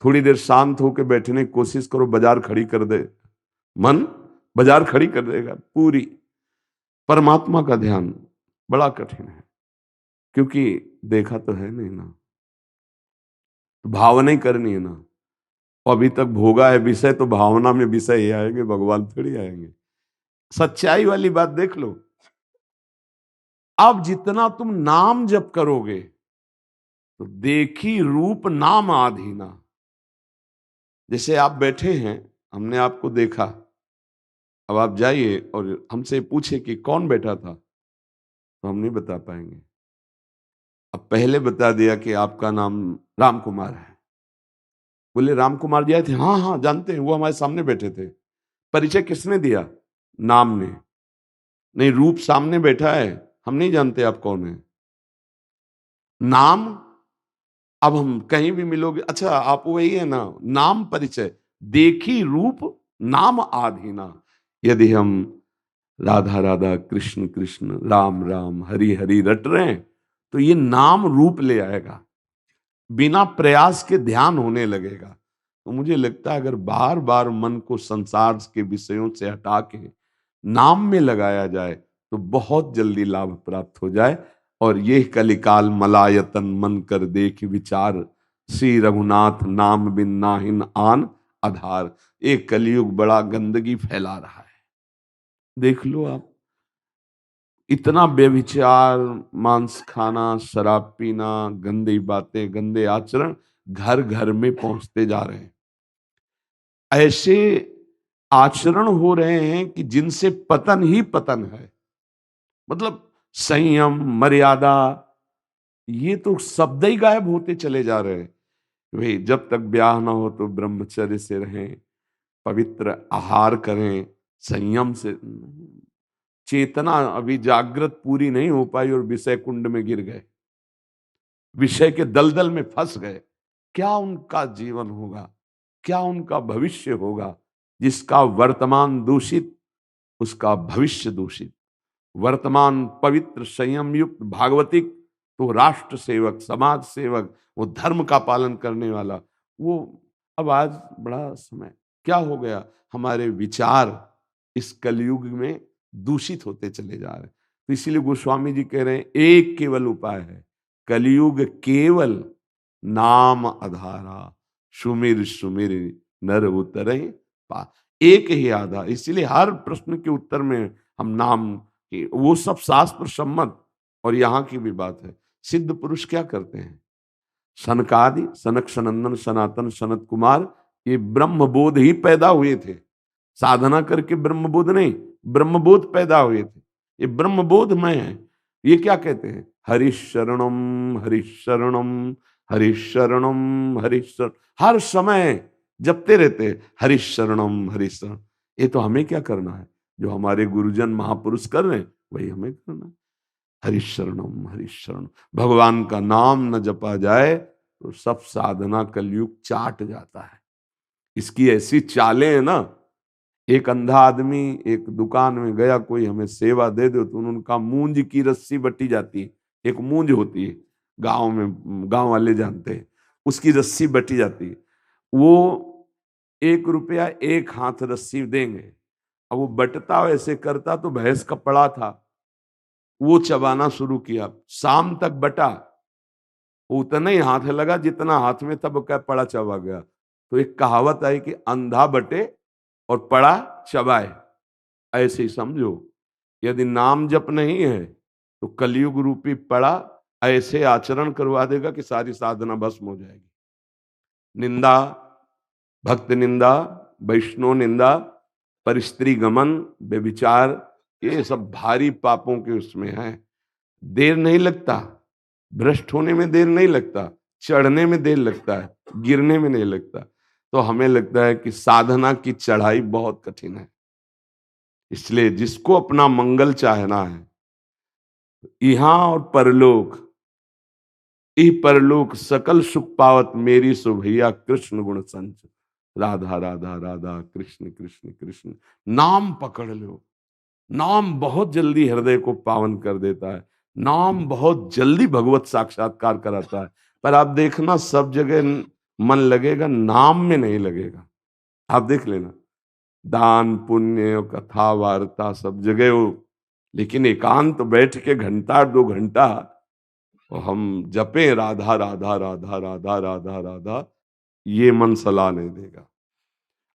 Speaker 3: थोड़ी देर शांत होकर बैठने की कोशिश करो, बाजार खड़ी कर दे मन, बाजार खड़ी कर देगा पूरी। परमात्मा का ध्यान बड़ा कठिन है, क्योंकि देखा तो है नहीं ना, तो भावना ही करनी है ना। और अभी तक भोगा है विषय, तो भावना में विषय ही आएंगे, भगवान थोड़ी आएंगे। सच्चाई वाली बात देख लो। अब जितना तुम नाम जप करोगे तो देखी रूप नाम आधीना। जैसे आप बैठे हैं, हमने आपको देखा, अब आप जाइए और हमसे पूछे कि कौन बैठा था, तो हम नहीं बता पाएंगे। अब पहले बता दिया कि आपका नाम राम कुमार है, बोले राम कुमार जी आए थे, हाँ हाँ जानते हैं, वो हमारे सामने बैठे थे। परिचय किसने दिया? नाम ने। नहीं, रूप सामने बैठा है, हम नहीं जानते आप कौन है। नाम, अब हम कहीं भी मिलोगे, अच्छा आप वही है ना, नाम परिचय। देखी रूप नाम आधीना। यदि हम राधा राधा कृष्ण कृष्ण राम राम हरि हरि रट रहे हैं, तो ये नाम रूप ले आएगा, बिना प्रयास के ध्यान होने लगेगा। तो मुझे लगता है अगर बार बार मन को संसार के विषयों से हटा के नाम में लगाया जाए तो बहुत जल्दी लाभ प्राप्त हो जाए। और ये कलिकाल मलायतन मन कर देख विचार, श्री रघुनाथ नाम बिन नाहिन आन आधार। एक कलयुग बड़ा गंदगी फैला रहा है, देख लो आप। इतना व्यभिचार, मांस खाना, शराब पीना, गंदी बातें, गंदे आचरण घर घर में पहुंचते जा रहे हैं। ऐसे आचरण हो रहे हैं कि जिनसे पतन ही पतन है। मतलब संयम मर्यादा, ये तो शब्द ही गायब होते चले जा रहे हैं। भाई जब तक ब्याह ना हो तो ब्रह्मचर्य से रहें, पवित्र आहार करें, संयम से। चेतना अभी जागृत पूरी नहीं हो पाई और विषय कुंड में गिर गए, विषय के दलदल में फंस गए। क्या उनका जीवन होगा, क्या उनका भविष्य होगा? जिसका वर्तमान दूषित, उसका भविष्य दूषित। वर्तमान पवित्र संयम युक्त भागवतिक, तो राष्ट्र सेवक, समाज सेवक, वो धर्म का पालन करने वाला, वो अब आज बड़ा समय क्या हो गया, हमारे विचार इस कलयुग में दूषित होते चले जा रहे हैं। तो इसीलिए गोस्वामी जी कह रहे हैं एक केवल उपाय है, कलयुग केवल नाम आधारा, सुमिर सुमिर नर उतरे पा। एक ही आधार। इसीलिए हर प्रश्न के उत्तर में हम नाम की, वो सब शास्त्र सम्मत। और यहाँ की भी बात है, सिद्ध पुरुष क्या करते हैं? सनकादि, सनक सनंदन सनातन सनत कुमार, ये ब्रह्मबोध ही पैदा हुए थे। साधना करके ब्रह्मबोध नहीं, ब्रह्मबोध पैदा हुए थे। ये ब्रह्मबोध में है। ये क्या कहते हैं? हरिशरणम हरिशरणम हरिशरणम हरिशरण, हर समय जपते रहते हैं हरिशरणम हरिशरण। ये तो हमें क्या करना है? जो हमारे गुरुजन महापुरुष कर रहे हैं वही हमें करना है। हरिशरणम हरिशरण। भगवान का नाम न जपा जाए तो सब साधना कलयुग चाट जाता है। इसकी ऐसी चालें हैं ना, एक अंधा आदमी एक दुकान में गया, कोई हमें सेवा दे दो, तो उनका मूंज की रस्सी बटी जाती है। एक मूंज होती है, गांव में गांव वाले जानते हैं, उसकी रस्सी बटी जाती है। वो 1 रुपया 1 हाथ रस्सी देंगे। अब वो बटता वैसे करता तो भैंस का पड़ा था, वो चबाना शुरू किया, शाम तक बटा, वो उतना ही हाथ लगा जितना हाथ में था, बकाया पड़ा चबा गया। तो एक कहावत आई कि अंधा बटे और पड़ा चबाए। ऐसे ही समझो, यदि नाम जप नहीं है तो कलयुग रूपी पड़ा ऐसे आचरण करवा देगा कि सारी साधना भस्म हो जाएगी। निंदा, भक्त निंदा, वैष्णव निंदा, परिस्त्री गमन, व्यभिचार, ये सब भारी पापों के उसमें है। देर नहीं लगता, भ्रष्ट होने में देर नहीं लगता, चढ़ने में देर लगता है, गिरने में नहीं लगता। तो हमें लगता है कि साधना की चढ़ाई बहुत कठिन है। इसलिए जिसको अपना मंगल चाहना है, यहाँ और परलोक, ई परलोक सकल सुख पावत मेरी सुभैया कृष्ण गुण संच। राधा राधा राधा कृष्ण कृष्ण कृष्ण, नाम पकड़ लो। नाम बहुत जल्दी हृदय को पावन कर देता है। नाम बहुत जल्दी भगवत साक्षात्कार कराता है। पर आप देखना, सब जगह मन लगेगा, नाम में नहीं लगेगा। आप देख लेना, दान पुण्य कथा वार्ता सब जगह हो, लेकिन एकांत बैठ के घंटा 2 घंटा और हम जपे राधा राधा राधा राधा राधा राधा, ये मन सलाह नहीं देगा।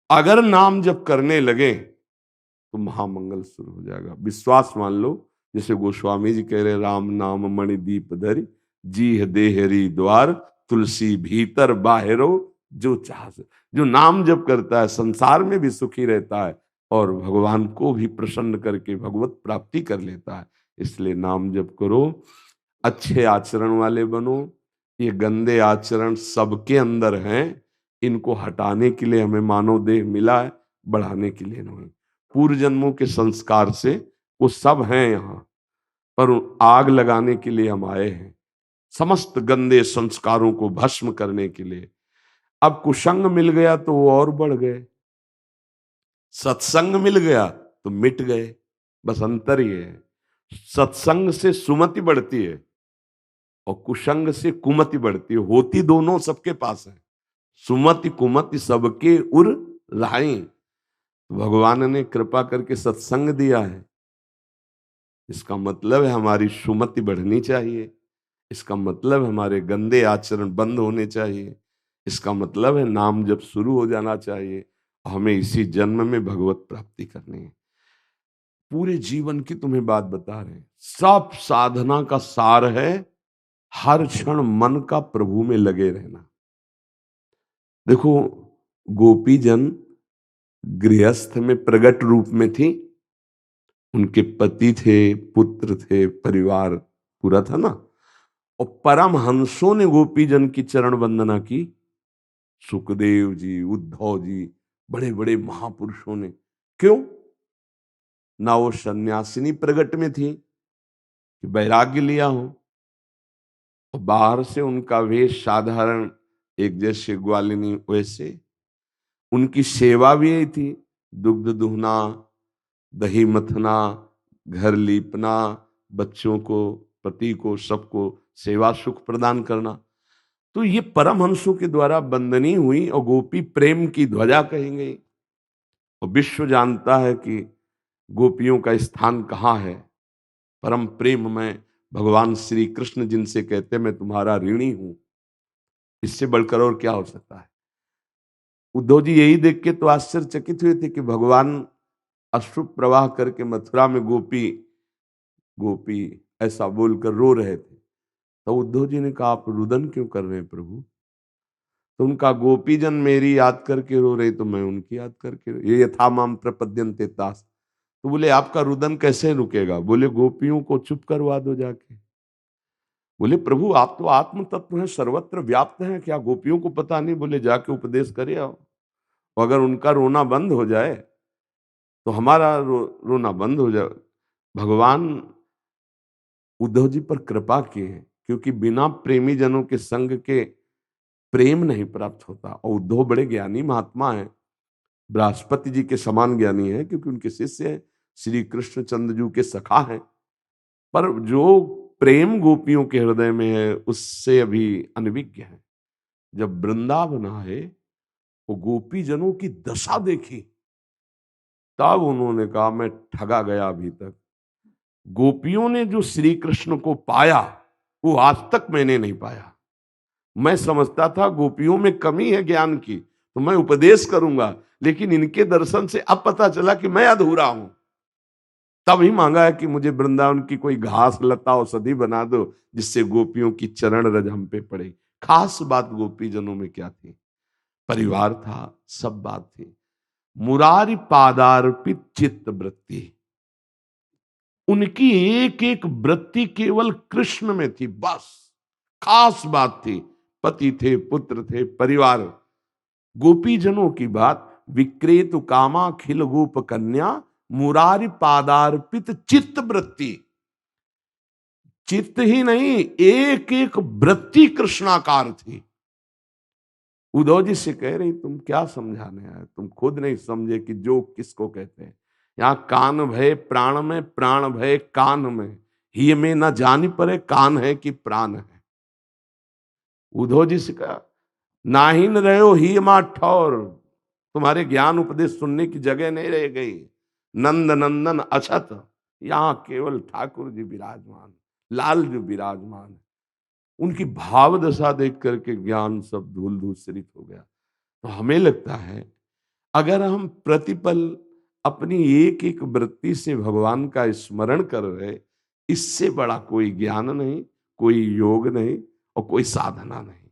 Speaker 3: अगर नाम जप करने लगे तो महामंगल शुरू हो जाएगा। विश्वास मान लो, जैसे गोस्वामी जी कह रहे, राम नाम मणि दीप धरि, जी देहरी द्वार, तुलसी भीतर बाहरो, जो चाह। जो नाम जप करता है संसार में भी सुखी रहता है और भगवान को भी प्रसन्न करके भगवत प्राप्ति कर लेता है। इसलिए नाम जप करो, अच्छे आचरण वाले बनो। ये गंदे आचरण सबके अंदर हैं, इनको हटाने के लिए हमें मानव देह मिला है, बढ़ाने के लिए नहीं। पूर्व जन्मों के संस्कार से वो सब हैं यहाँ, पर आग लगाने के लिए हम आए हैं, समस्त गंदे संस्कारों को भस्म करने के लिए। अब कुसंग मिल गया तो वो और बढ़ गए, सत्संग मिल गया तो मिट गए। बस अंतर ये है, सत्संग से सुमति बढ़ती है और कुसंग से कुमति बढ़ती है। होती दोनों सबके पास है, सुमति कुमति सबके उर राई। भगवान ने कृपा करके सत्संग दिया है, इसका मतलब है हमारी सुमति बढ़नी चाहिए, इसका मतलब हमारे गंदे आचरण बंद होने चाहिए, इसका मतलब है नाम जब शुरू हो जाना चाहिए। हमें इसी जन्म में भगवत प्राप्ति करनी है। पूरे जीवन की तुम्हें बात बता रहे हैं, सब साधना का सार है हर क्षण मन का प्रभु में लगे रहना। देखो, गोपी जन गृहस्थ में प्रगट रूप में थी, उनके पति थे, पुत्र थे, परिवार पूरा था ना। और परम हंसों ने गोपी जन की चरण वंदना की, सुखदेव जी, उद्धव जी, बड़े बड़े महापुरुषों ने। क्यों? ना वो सन्यासिनी प्रगट में थी कि वैराग्य लिया हो, और बाहर से उनका वेश साधारण एक जैसे ग्वालिनी, वैसे उनकी सेवा भी यही थी, दुग्ध दुहना, दही मथना, घर लीपना, बच्चों को, पति को, सबको सेवा सुख प्रदान करना। तो ये परमहंसों के द्वारा वंदनी हुई और गोपी प्रेम की ध्वजा कही गई। और विश्व जानता है कि गोपियों का स्थान कहाँ है। परम प्रेम में भगवान श्री कृष्ण जिनसे कहते मैं तुम्हारा ऋणी हूं, इससे बढ़कर और क्या हो सकता है। उद्धव जी यही देख के तो आश्चर्यचकित हुए थे कि भगवान अश्रु प्रवाह करके मथुरा में गोपी गोपी ऐसा बोलकर रो रहे थे। तो उद्धव जी ने कहा, आप रुदन क्यों कर रहे हैं प्रभु? तो उनका, गोपीजन मेरी याद करके रो रहे तो मैं उनकी याद करके ये यथा माम प्रपद्यन्ते तास। तो बोले, आपका रुदन कैसे रुकेगा? बोले, गोपियों को चुप करवा दो जाके। बोले, प्रभु आप तो आत्म तत्व हैं, सर्वत्र व्याप्त हैं, क्या गोपियों को पता नहीं? बोले, जाके उपदेश करे आओ। अगर उनका रोना बंद हो जाए तो हमारा रोना बंद हो जाए। भगवान उद्धव जी पर कृपा किए, क्योंकि बिना प्रेमी जनों के संग के प्रेम नहीं प्राप्त होता। और उद्धव बड़े ज्ञानी महात्मा हैं, बृहस्पति जी के समान ज्ञानी हैं, क्योंकि उनके शिष्य हैं, श्री कृष्ण चंद्रजू के सखा हैं। पर जो प्रेम गोपियों के हृदय में है उससे अभी अनभिज्ञ है। जब वृंदावन आए, वो गोपी जनों की दशा देखी, तब उन्होंने कहा मैं ठगा गया। अभी तक गोपियों ने जो श्री कृष्ण को पाया वो आज तक मैंने नहीं पाया। मैं समझता था गोपियों में कमी है ज्ञान की, तो मैं उपदेश करूंगा, लेकिन इनके दर्शन से अब पता चला कि मैं अधूरा हूं। तभी मांगा है कि मुझे वृंदावन की कोई घास लता औषधि बना दो, जिससे गोपियों की चरण रज हम पे पड़े। खास बात गोपी जनों में क्या थी? परिवार था, सब बात थी। मुरारी पादार्पित चित्त वृत्ति, उनकी एक एक वृत्ति केवल कृष्ण में थी, बस खास बात थी। पति थे, पुत्र थे, परिवार। गोपी जनों की बात, विक्रेतु कामा खिल गोप कन्या मुरारी पादार्पित चित्त वृत्ति। चित्त ही नहीं, एक एक वृत्ति कृष्णाकार थी। उद्धव जी से कह रही तुम क्या समझाने आए? तुम खुद नहीं समझे कि जो किसको कहते हैं। यहां कान भय प्राण में, प्राण भय कान में, ही में न जानी पड़े कान है कि प्राण है। उद्धव जी से कहा नाहीन रहो ही मा ठौर, तुम्हारे ज्ञान उपदेश सुनने की जगह नहीं रह गई। नंद नंदन अछत, यहां केवल ठाकुर जी विराजमान, लाल जो विराजमान है। उनकी भाव दशा देख करके ज्ञान सब धूल धूसरित हो गया। तो हमें लगता है अगर हम प्रतिपल अपनी एक एक वृत्ति से भगवान का स्मरण कर रहे, इससे बड़ा कोई ज्ञान नहीं, कोई योग नहीं और कोई साधना नहीं।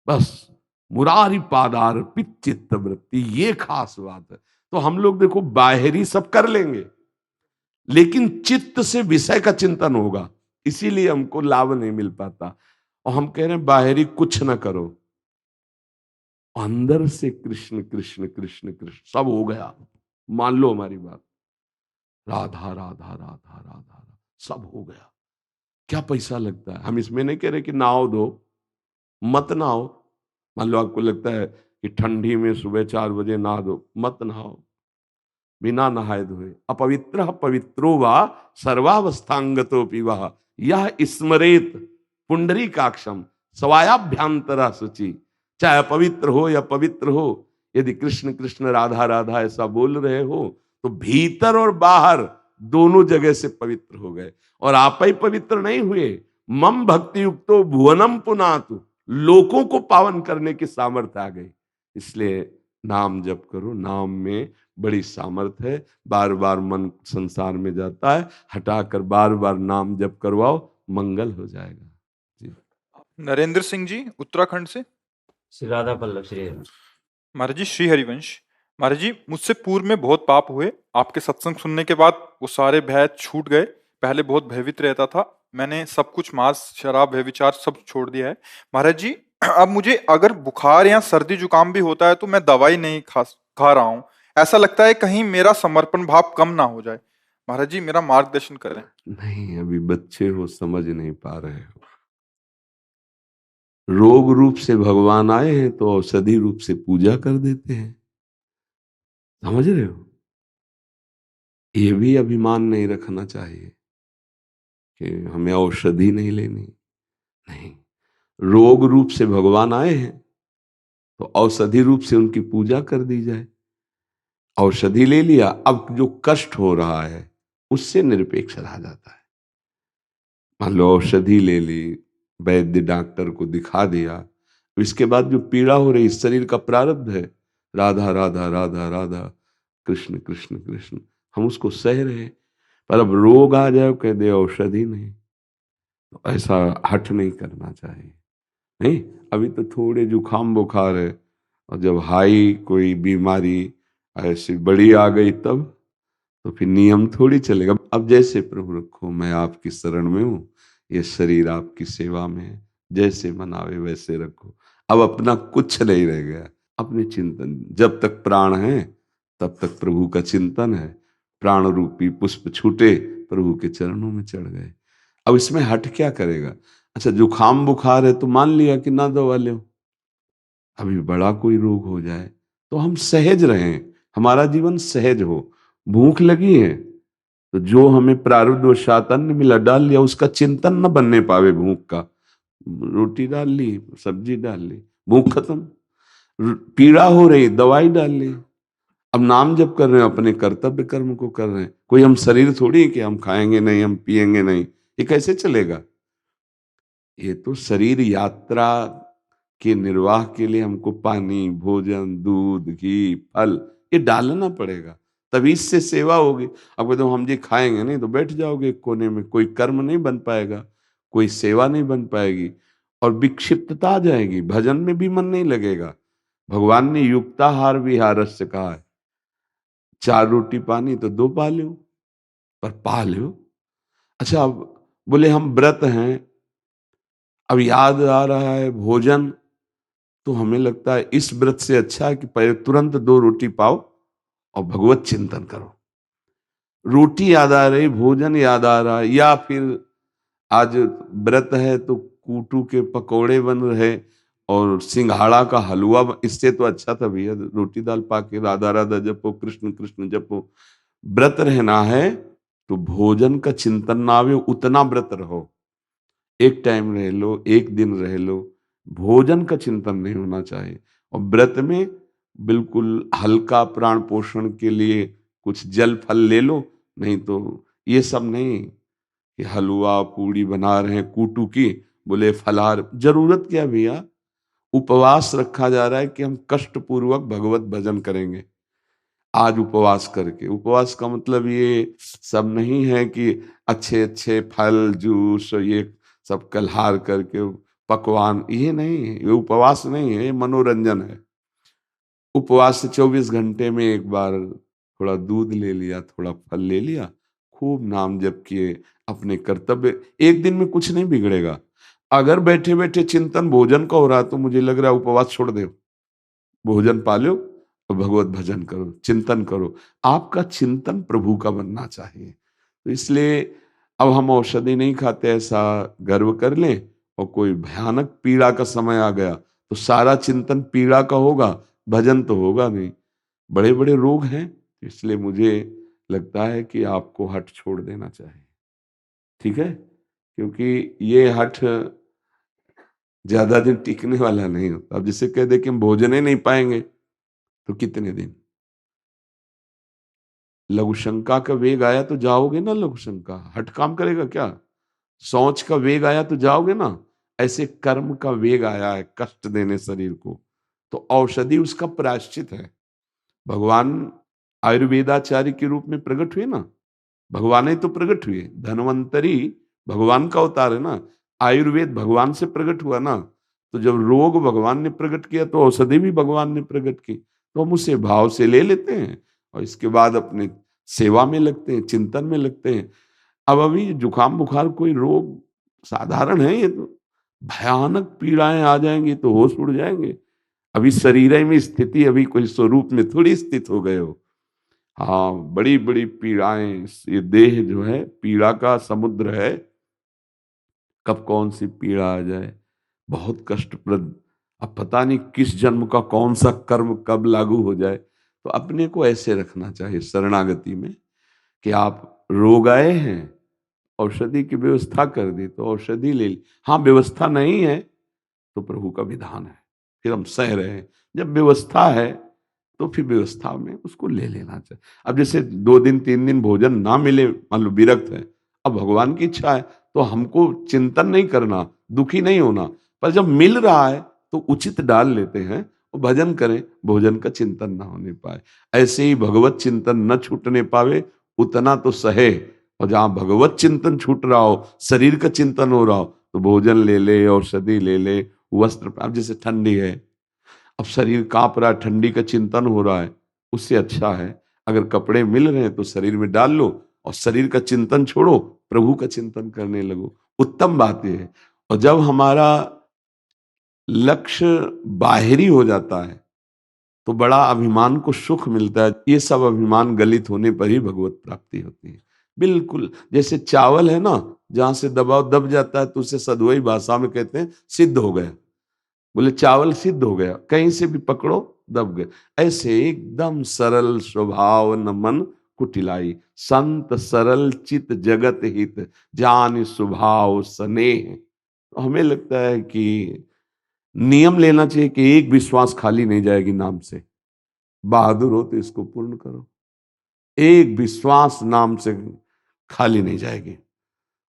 Speaker 3: बस मुरारी पादार्पित चित्त वृत्ति, ये खास बात है। तो हम लोग देखो बाहरी सब कर लेंगे, लेकिन चित्त से विषय का चिंतन होगा, इसीलिए हमको लाभ नहीं मिल पाता। और हम कह रहे हैं बाहरी कुछ ना करो, अंदर से कृष्ण कृष्ण कृष्ण कृष्ण सब हो गया। मान लो हमारी बात, राधा राधा राधा राधा सब हो गया। क्या पैसा लगता है? हम इसमें नहीं कह रहे कि नहाओ धो, मत नहाओ। मान लो आपको लगता है कि ठंडी में सुबह 4 बजे नहा दो, मत नहाओ बिना नहाए धोए। अपवित्र पवित्रो वा सर्वावस्थांगतो पिवा यह स्मरेत पुंडरीकाक्षम सवायाभ्यांतरा शुचि। चाहे अपवित्र हो या पवित्र हो, यदि कृष्ण कृष्ण राधा राधा ऐसा बोल रहे हो तो भीतर और बाहर दोनों जगह से पवित्र हो गए। और आप ही पवित्र नहीं हुए, मम भक्ति युक्तो भुवनम पुनातु, लोगों को पावन करने की सामर्थ्य आ गई। इसलिए नाम जप करो, नाम में बड़ी सामर्थ्य है। बार बार मन संसार में जाता है, हटाकर बार बार नाम जप करवाओ, मंगल हो जाएगा। जी।
Speaker 1: नरेंद्र सिंह जी उत्तराखंड से।
Speaker 6: श्री राधा पल्लव श्री हरिवंश।
Speaker 1: महाराज जी श्री हरिवंश। महाराज जी मुझसे पूर्व में बहुत पाप हुए, आपके सत्संग सुनने के बाद वो सारे भय छूट गए। पहले बहुत भयभीत रहता था, मैंने सब कुछ मांस शराब व्यभिचार सब छोड़ दिया है। महाराज जी अब मुझे अगर बुखार या सर्दी जुकाम भी होता है तो मैं दवाई नहीं खा रहा हूँ। ऐसा लगता है कहीं मेरा समर्पण भाव कम ना हो जाए। महाराज जी मेरा मार्गदर्शन करें।
Speaker 3: नहीं, अभी बच्चे हो, समझ नहीं पा रहे हो। रोग रूप से भगवान आए हैं तो औषधि रूप से पूजा कर देते हैं, समझ रहे हो? ये भी अभिमान नहीं रखना चाहिए कि हमें औषधि नहीं लेनी। नहीं, रोग रूप से भगवान आए हैं तो औषधि रूप से उनकी पूजा कर दी जाए। औषधि ले लिया, अब जो कष्ट हो रहा है उससे निरपेक्ष रहा जाता है। मान लो औषधि ले ली, वैद्य डॉक्टर को दिखा दिया, इसके बाद जो पीड़ा हो रही शरीर का प्रारब्ध है, राधा राधा राधा राधा कृष्ण कृष्ण कृष्ण, हम उसको सह रहे। पर अब रोग आ जाए कह दे औषधि नहीं, तो ऐसा हठ नहीं करना चाहिए। नहीं, अभी तो थोड़े जुकाम बुखार है, और जब हाई कोई बीमारी ऐसी बड़ी आ गई तब तो फिर नियम थोड़ी चलेगा। अब जैसे प्रभु रखो, मैं आपकी शरण में हूँ, ये शरीर आपकी सेवा में है, जैसे मनावे वैसे रखो। अब अपना कुछ नहीं रह गया, अपने चिंतन। जब तक प्राण है तब तक प्रभु का चिंतन है। प्राण रूपी पुष्प छूटे, प्रभु के चरणों में चढ़ गए।
Speaker 4: अब इसमें हट क्या करेगा? अच्छा, जुकाम बुखार है तो मान लिया कि ना दवा लो, अभी बड़ा कोई रोग हो जाए तो हम सहज रहें, हमारा जीवन सहज हो। भूख लगी है तो जो हमें प्रारब्धवशात अन्न मिला डाल लिया, उसका चिंतन न बनने पावे भूख का। रोटी डाल ली, सब्जी डाल ली, भूख खत्म। पीड़ा हो रही, दवाई डाल ली। अब नाम जप कर रहे हैं, अपने कर्तव्य कर्म को कर रहे हैं। कोई हम शरीर थोड़ी कि हम खाएंगे नहीं, हम पिएंगे नहीं, ये कैसे चलेगा? ये तो शरीर यात्रा के निर्वाह के लिए हमको पानी, भोजन, दूध, घी, फल ये डालना पड़ेगा, तभी इससे सेवा होगी। अब कहते हम जी खाएंगे नहीं तो बैठ जाओगे एक कोने में, कोई कर्म नहीं बन पाएगा, कोई सेवा नहीं बन पाएगी और विक्षिप्तता आ जाएगी, भजन में भी मन नहीं लगेगा। भगवान ने युक्ताहार विहारस्य कहा है, 4 रोटी पानी तो 2 पा लो, पर पा लो। अच्छा, अब बोले हम व्रत हैं, अब याद आ रहा है भोजन, तो हमें लगता है इस व्रत से अच्छा है कि पहले तुरंत 2 रोटी पाओ और भगवत चिंतन करो। रोटी याद आ रही, भोजन याद आ रहा है, या फिर आज व्रत है तो कूटू के पकोड़े बन रहे और सिंघाड़ा का हलवा, इससे तो अच्छा था भैया रोटी दाल पाके राधा राधा जपो, कृष्ण कृष्ण जपो। व्रत रहना है तो भोजन का चिंतन ना आवे उतना व्रत रहो, एक टाइम रह लो, एक दिन रह लो, भोजन का चिंतन नहीं होना चाहिए। और व्रत में बिल्कुल हल्का प्राण पोषण के लिए कुछ जल फल ले लो, नहीं तो ये सब नहीं कि हलवा पूड़ी बना रहे हैं कूटू की, बोले फलाहार, जरूरत क्या भैया? उपवास रखा जा रहा है कि हम कष्ट पूर्वक भगवत भजन करेंगे। आज उपवास करके, उपवास का मतलब ये सब नहीं है कि अच्छे अच्छे फल जूस ये सब कलहार करके पकवान, ये नहीं है, ये उपवास नहीं है, ये मनोरंजन है। उपवास से 24 घंटे में एक बार थोड़ा दूध ले लिया, थोड़ा फल ले लिया, खूब नाम जप किए, अपने कर्तव्य, एक दिन में कुछ नहीं बिगड़ेगा। अगर बैठे बैठे चिंतन भोजन का हो रहा तो मुझे लग रहा है उपवास छोड़ दो, भोजन पालो और भगवत भजन करो, चिंतन करो। आपका चिंतन प्रभु का बनना चाहिए। तो इसलिए अब हम औषधि नहीं खाते, ऐसा गर्व कर लें, और कोई भयानक पीड़ा का समय आ गया तो सारा चिंतन पीड़ा का होगा, भजन तो होगा नहीं। बड़े बड़े रोग हैं, इसलिए मुझे लगता है कि आपको हठ छोड़ देना चाहिए, ठीक है? क्योंकि ये हठ ज्यादा दिन टिकने वाला नहीं होता। अब जिसे कह दे कि हम भोजन ही नहीं पाएंगे तो कितने दिन? लघुशंका का वेग आया तो जाओगे ना, लघुशंका हट काम करेगा क्या? सोच का वेग आया तो जाओगे ना। ऐसे कर्म का वेग आया है कष्ट देने शरीर को, तो औषधि उसका प्रायश्चित है। भगवान आयुर्वेदाचार्य के रूप में प्रकट हुए ना, भगवान ही तो प्रकट हुए। धन्वंतरी भगवान का अवतार है ना, आयुर्वेद भगवान से प्रकट हुआ ना। तो जब रोग भगवान ने प्रकट किया तो औषधि भी भगवान ने प्रकट की, तो हम उसे भाव से ले लेते हैं और इसके बाद अपने सेवा में लगते हैं, चिंतन में लगते हैं। अब अभी जुकाम बुखार कोई रोग साधारण है, ये तो भयानक पीड़ाएं आ जाएंगी तो होश उड़ जाएंगे। अभी शरीर में स्थिति अभी कोई स्वरूप में थोड़ी स्थित हो गए हो। हाँ, बड़ी बड़ी पीड़ाएं, ये देह जो है पीड़ा का समुद्र है, कब कौन सी पीड़ा आ जाए, बहुत कष्टप्रद। अब पता नहीं किस जन्म का कौन सा कर्म कब लागू हो जाए। तो अपने को ऐसे रखना चाहिए शरणागति में कि आप रोग आए हैं, औषधि की व्यवस्था कर दी तो औषधि ले ली। हाँ, व्यवस्था नहीं है तो प्रभु का विधान है, फिर हम सह रहे हैं। जब व्यवस्था है तो फिर व्यवस्था में उसको ले लेना चाहिए। अब जैसे 2 दिन 3 दिन भोजन ना मिले, मान लो विरक्त है, अब भगवान की इच्छा है तो हमको चिंतन नहीं करना, दुखी नहीं होना, पर जब मिल रहा है तो उचित डाल लेते हैं और भजन करें, भोजन का चिंतन ना होने पाए। ऐसे ही भगवत चिंतन न छूटने पावे उतना तो सहे, और जहां भगवत चिंतन छूट रहा हो, शरीर का चिंतन हो रहा हो, तो भोजन ले ले, औषधि ले ले, वस्त्र। अब जैसे ठंडी है, अब शरीर कांप रहा है, ठंडी का चिंतन हो रहा है, उससे अच्छा है अगर कपड़े मिल रहे हैं तो शरीर में डाल लो और शरीर का चिंतन छोड़ो, प्रभु का चिंतन करने लगो। उत्तम बात यह है। और जब हमारा लक्ष्य बाहरी हो जाता है तो बड़ा अभिमान को सुख मिलता है। ये सब अभिमान गलित होने पर ही भगवत प्राप्ति होती है। बिल्कुल जैसे चावल है ना,
Speaker 3: जहां से दबाव दब जाता है तो उसे सदवई भाषा में कहते हैं सिद्ध हो गया। बोले चावल सिद्ध हो गया, कहीं से भी पकड़ो दब गए। ऐसे एकदम सरल स्वभाव न मन कुटिलाई, संत सरल चित जगत हित, जान स्वभाव स्नेह। तो हमें लगता है कि नियम लेना चाहिए कि एक विश्वास खाली नहीं जाएगी नाम से। बहादुर हो तो इसको पूर्ण करो, एक विश्वास नाम से खाली नहीं जाएगी।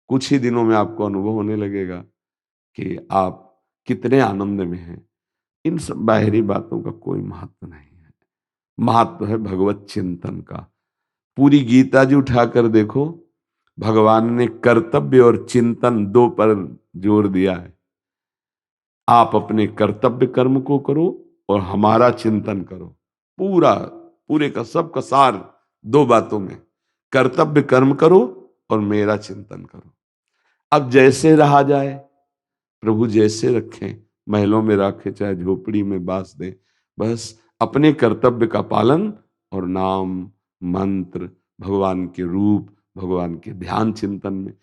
Speaker 3: कुछ ही दिनों में आपको अनुभव होने लगेगा कि आप कितने आनंद में हैं। इन सब बाहरी बातों का कोई महत्व नहीं है, महत्व है भगवत चिंतन का। पूरी गीता जी उठाकर देखो, भगवान ने कर्तव्य और चिंतन दो पर जोर दिया है। आप अपने कर्तव्य कर्म को करो और हमारा चिंतन करो। पूरा पूरे का सब का सार दो बातों में, कर्तव्य कर्म करो और मेरा चिंतन करो। अब जैसे रहा जाए, प्रभु जैसे रखें, महलों में रखे चाहे झोपड़ी में बास दे, बस अपने कर्तव्य का पालन और नाम मंत्र, भगवान के रूप, भगवान के ध्यान चिंतन में।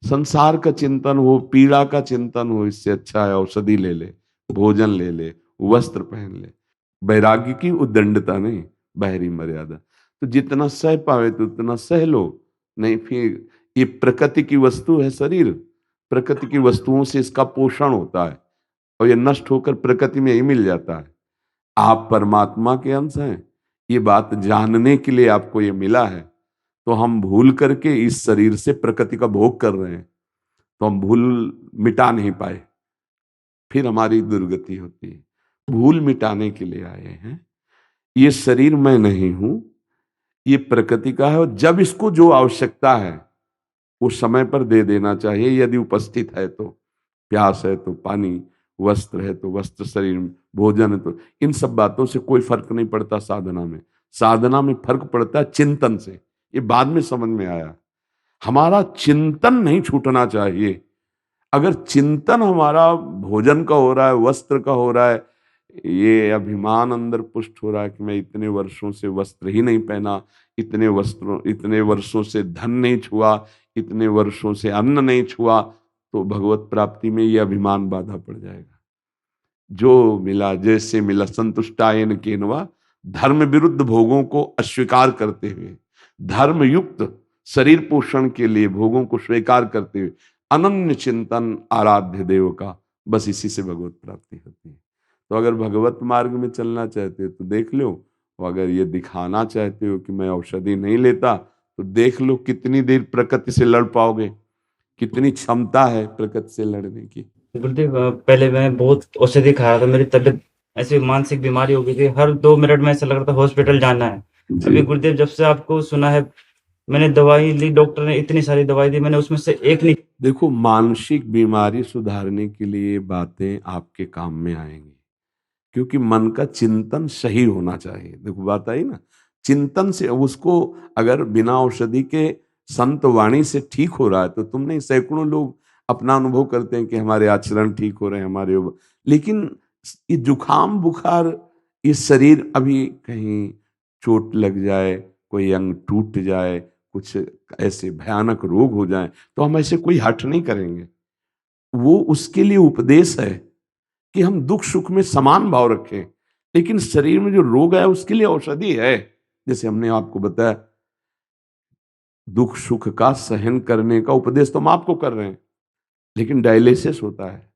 Speaker 3: संसार का चिंतन हो, पीड़ा का चिंतन हो, इससे अच्छा है औषधि ले ले, भोजन ले ले, वस्त्र पहन ले। वैराग्य की उद्दंडता नहीं, बाहरी मर्यादा। तो जितना सह पावे तो उतना सह लो, नहीं फिर ये प्रकृति की वस्तु है शरीर, प्रकृति की वस्तुओं से इसका पोषण होता है और ये नष्ट होकर प्रकृति में ही मिल जाता है। आप परमात्मा के अंश हैं, ये बात जानने के लिए आपको ये मिला है। तो हम भूल करके इस शरीर से प्रकृति का भोग कर रहे हैं, तो हम भूल मिटा नहीं पाए, फिर हमारी दुर्गति होती है। भूल मिटाने के लिए आए हैं। ये शरीर मैं नहीं हूं, ये प्रकृति का है और जब इसको जो आवश्यकता है वो समय पर दे देना चाहिए। यदि उपस्थित है तो, प्यास है तो पानी, वस्त्र है तो वस्त्र, शरीर में भोजन है तो, इन सब बातों से कोई फर्क नहीं पड़ता। साधना में, साधना में फर्क पड़ता है चिंतन से। ये बाद में समझ में आया, हमारा चिंतन नहीं छूटना चाहिए। अगर चिंतन हमारा भोजन का हो रहा है, वस्त्र का हो रहा है, ये अभिमान अंदर पुष्ट हो रहा है कि मैं इतने वर्षों से वस्त्र ही नहीं पहना, इतने वर्षों से धन नहीं छुआ, इतने वर्षों से अन्न नहीं छुआ, तो भगवत प्राप्ति में ये अभिमान बाधा पड़ जाएगा। जो मिला जैसे मिला संतुष्टायन केनवा, धर्म विरुद्ध भोगों को अस्वीकार करते हुए, धर्म युक्त शरीर पोषण के लिए भोगों को स्वीकार करते हुए, अनन्य चिंतन आराध्य देव का, बस इसी से भगवत प्राप्ति होती है। तो अगर भगवत मार्ग में चलना चाहते हो तो देख लो, और अगर ये दिखाना चाहते हो कि मैं औषधि नहीं लेता तो देख लो कितनी देर प्रकृति से लड़ पाओगे, कितनी क्षमता है प्रकृति से लड़ने की।
Speaker 6: गुरुदेव पहले मैं बहुत औषधि खा रहा था, मेरी तबीयत ऐसी मानसिक बीमारी हो गई थी, हर 2 मिनट में ऐसा लग रहा था हॉस्पिटल जाना है। अभी गुरुदेव जब से आपको सुना है, मैंने दवाई ली, डॉक्टर ने इतनी सारी दवाई दी, मैंने उसमें से एक नहीं।
Speaker 3: देखो, मानसिक बीमारी सुधारने के लिए बातें आपके काम में आएंगी, क्योंकि मन का चिंतन सही होना चाहिए। देखो बात आई ना, चिंतन से उसको अगर बिना औषधि के संत वाणी से ठीक हो रहा है तो तुम नहीं, सैकड़ों लोग अपना अनुभव करते हैं कि हमारे आचरण ठीक हो रहे हैं, हमारे, लेकिन ये जुखाम बुखार, ये शरीर अभी कहीं चोट लग जाए, कोई अंग टूट जाए, कुछ ऐसे भयानक रोग हो जाए तो हम ऐसे कोई हट नहीं करेंगे। वो उसके लिए उपदेश है कि हम दुख सुख में समान भाव रखें, लेकिन शरीर में जो रोग है उसके लिए औषधि है। जैसे हमने आपको बताया, दुख सुख का सहन करने का उपदेश तो हम आपको कर रहे हैं, लेकिन डायलिसिस होता है।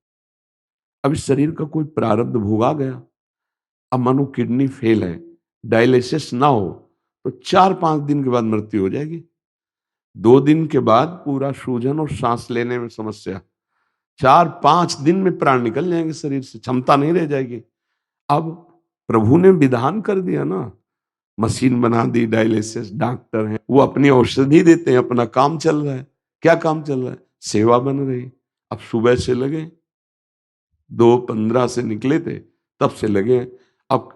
Speaker 3: अब इस शरीर का कोई प्रारब्ध भोग आ गया, अब मानो किडनी फेल है, डायलिसिस ना हो तो 4-5 दिन के बाद मृत्यु हो जाएगी। 2 दिन के बाद पूरा सूजन और सांस लेने में समस्या, 4-5 दिन में प्राण निकल जाएंगे शरीर से, क्षमता नहीं रह जाएगी। अब प्रभु ने विधान कर दिया ना, मशीन बना दी, डायलिसिस, डॉक्टर हैं वो अपनी औषधि देते हैं, अपना काम चल रहा है। क्या काम चल रहा है? सेवा बन रही। अब सुबह से लगे, 2:15 से निकले थे, तब से लगे। अब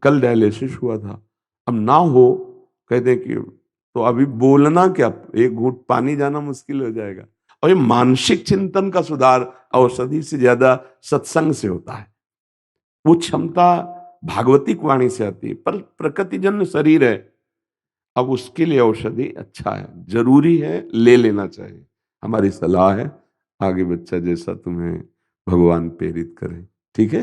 Speaker 3: कल डायलिसिस हुआ था, अब ना हो कहते हैं कि तो अभी बोलना क्या, एक घूंट पानी जाना मुश्किल हो जाएगा। और ये मानसिक चिंतन का सुधार औषधि से ज्यादा सत्संग से होता है। वो क्षमता भागवतिक वाणी से आती है, पर प्रकृतिजन्य शरीर है, अब उसके लिए औषधि अच्छा है, जरूरी है, ले लेना चाहिए। हमारी सलाह है, आगे बच्चा जैसा तुम्हें भगवान प्रेरित करे। ठीक है।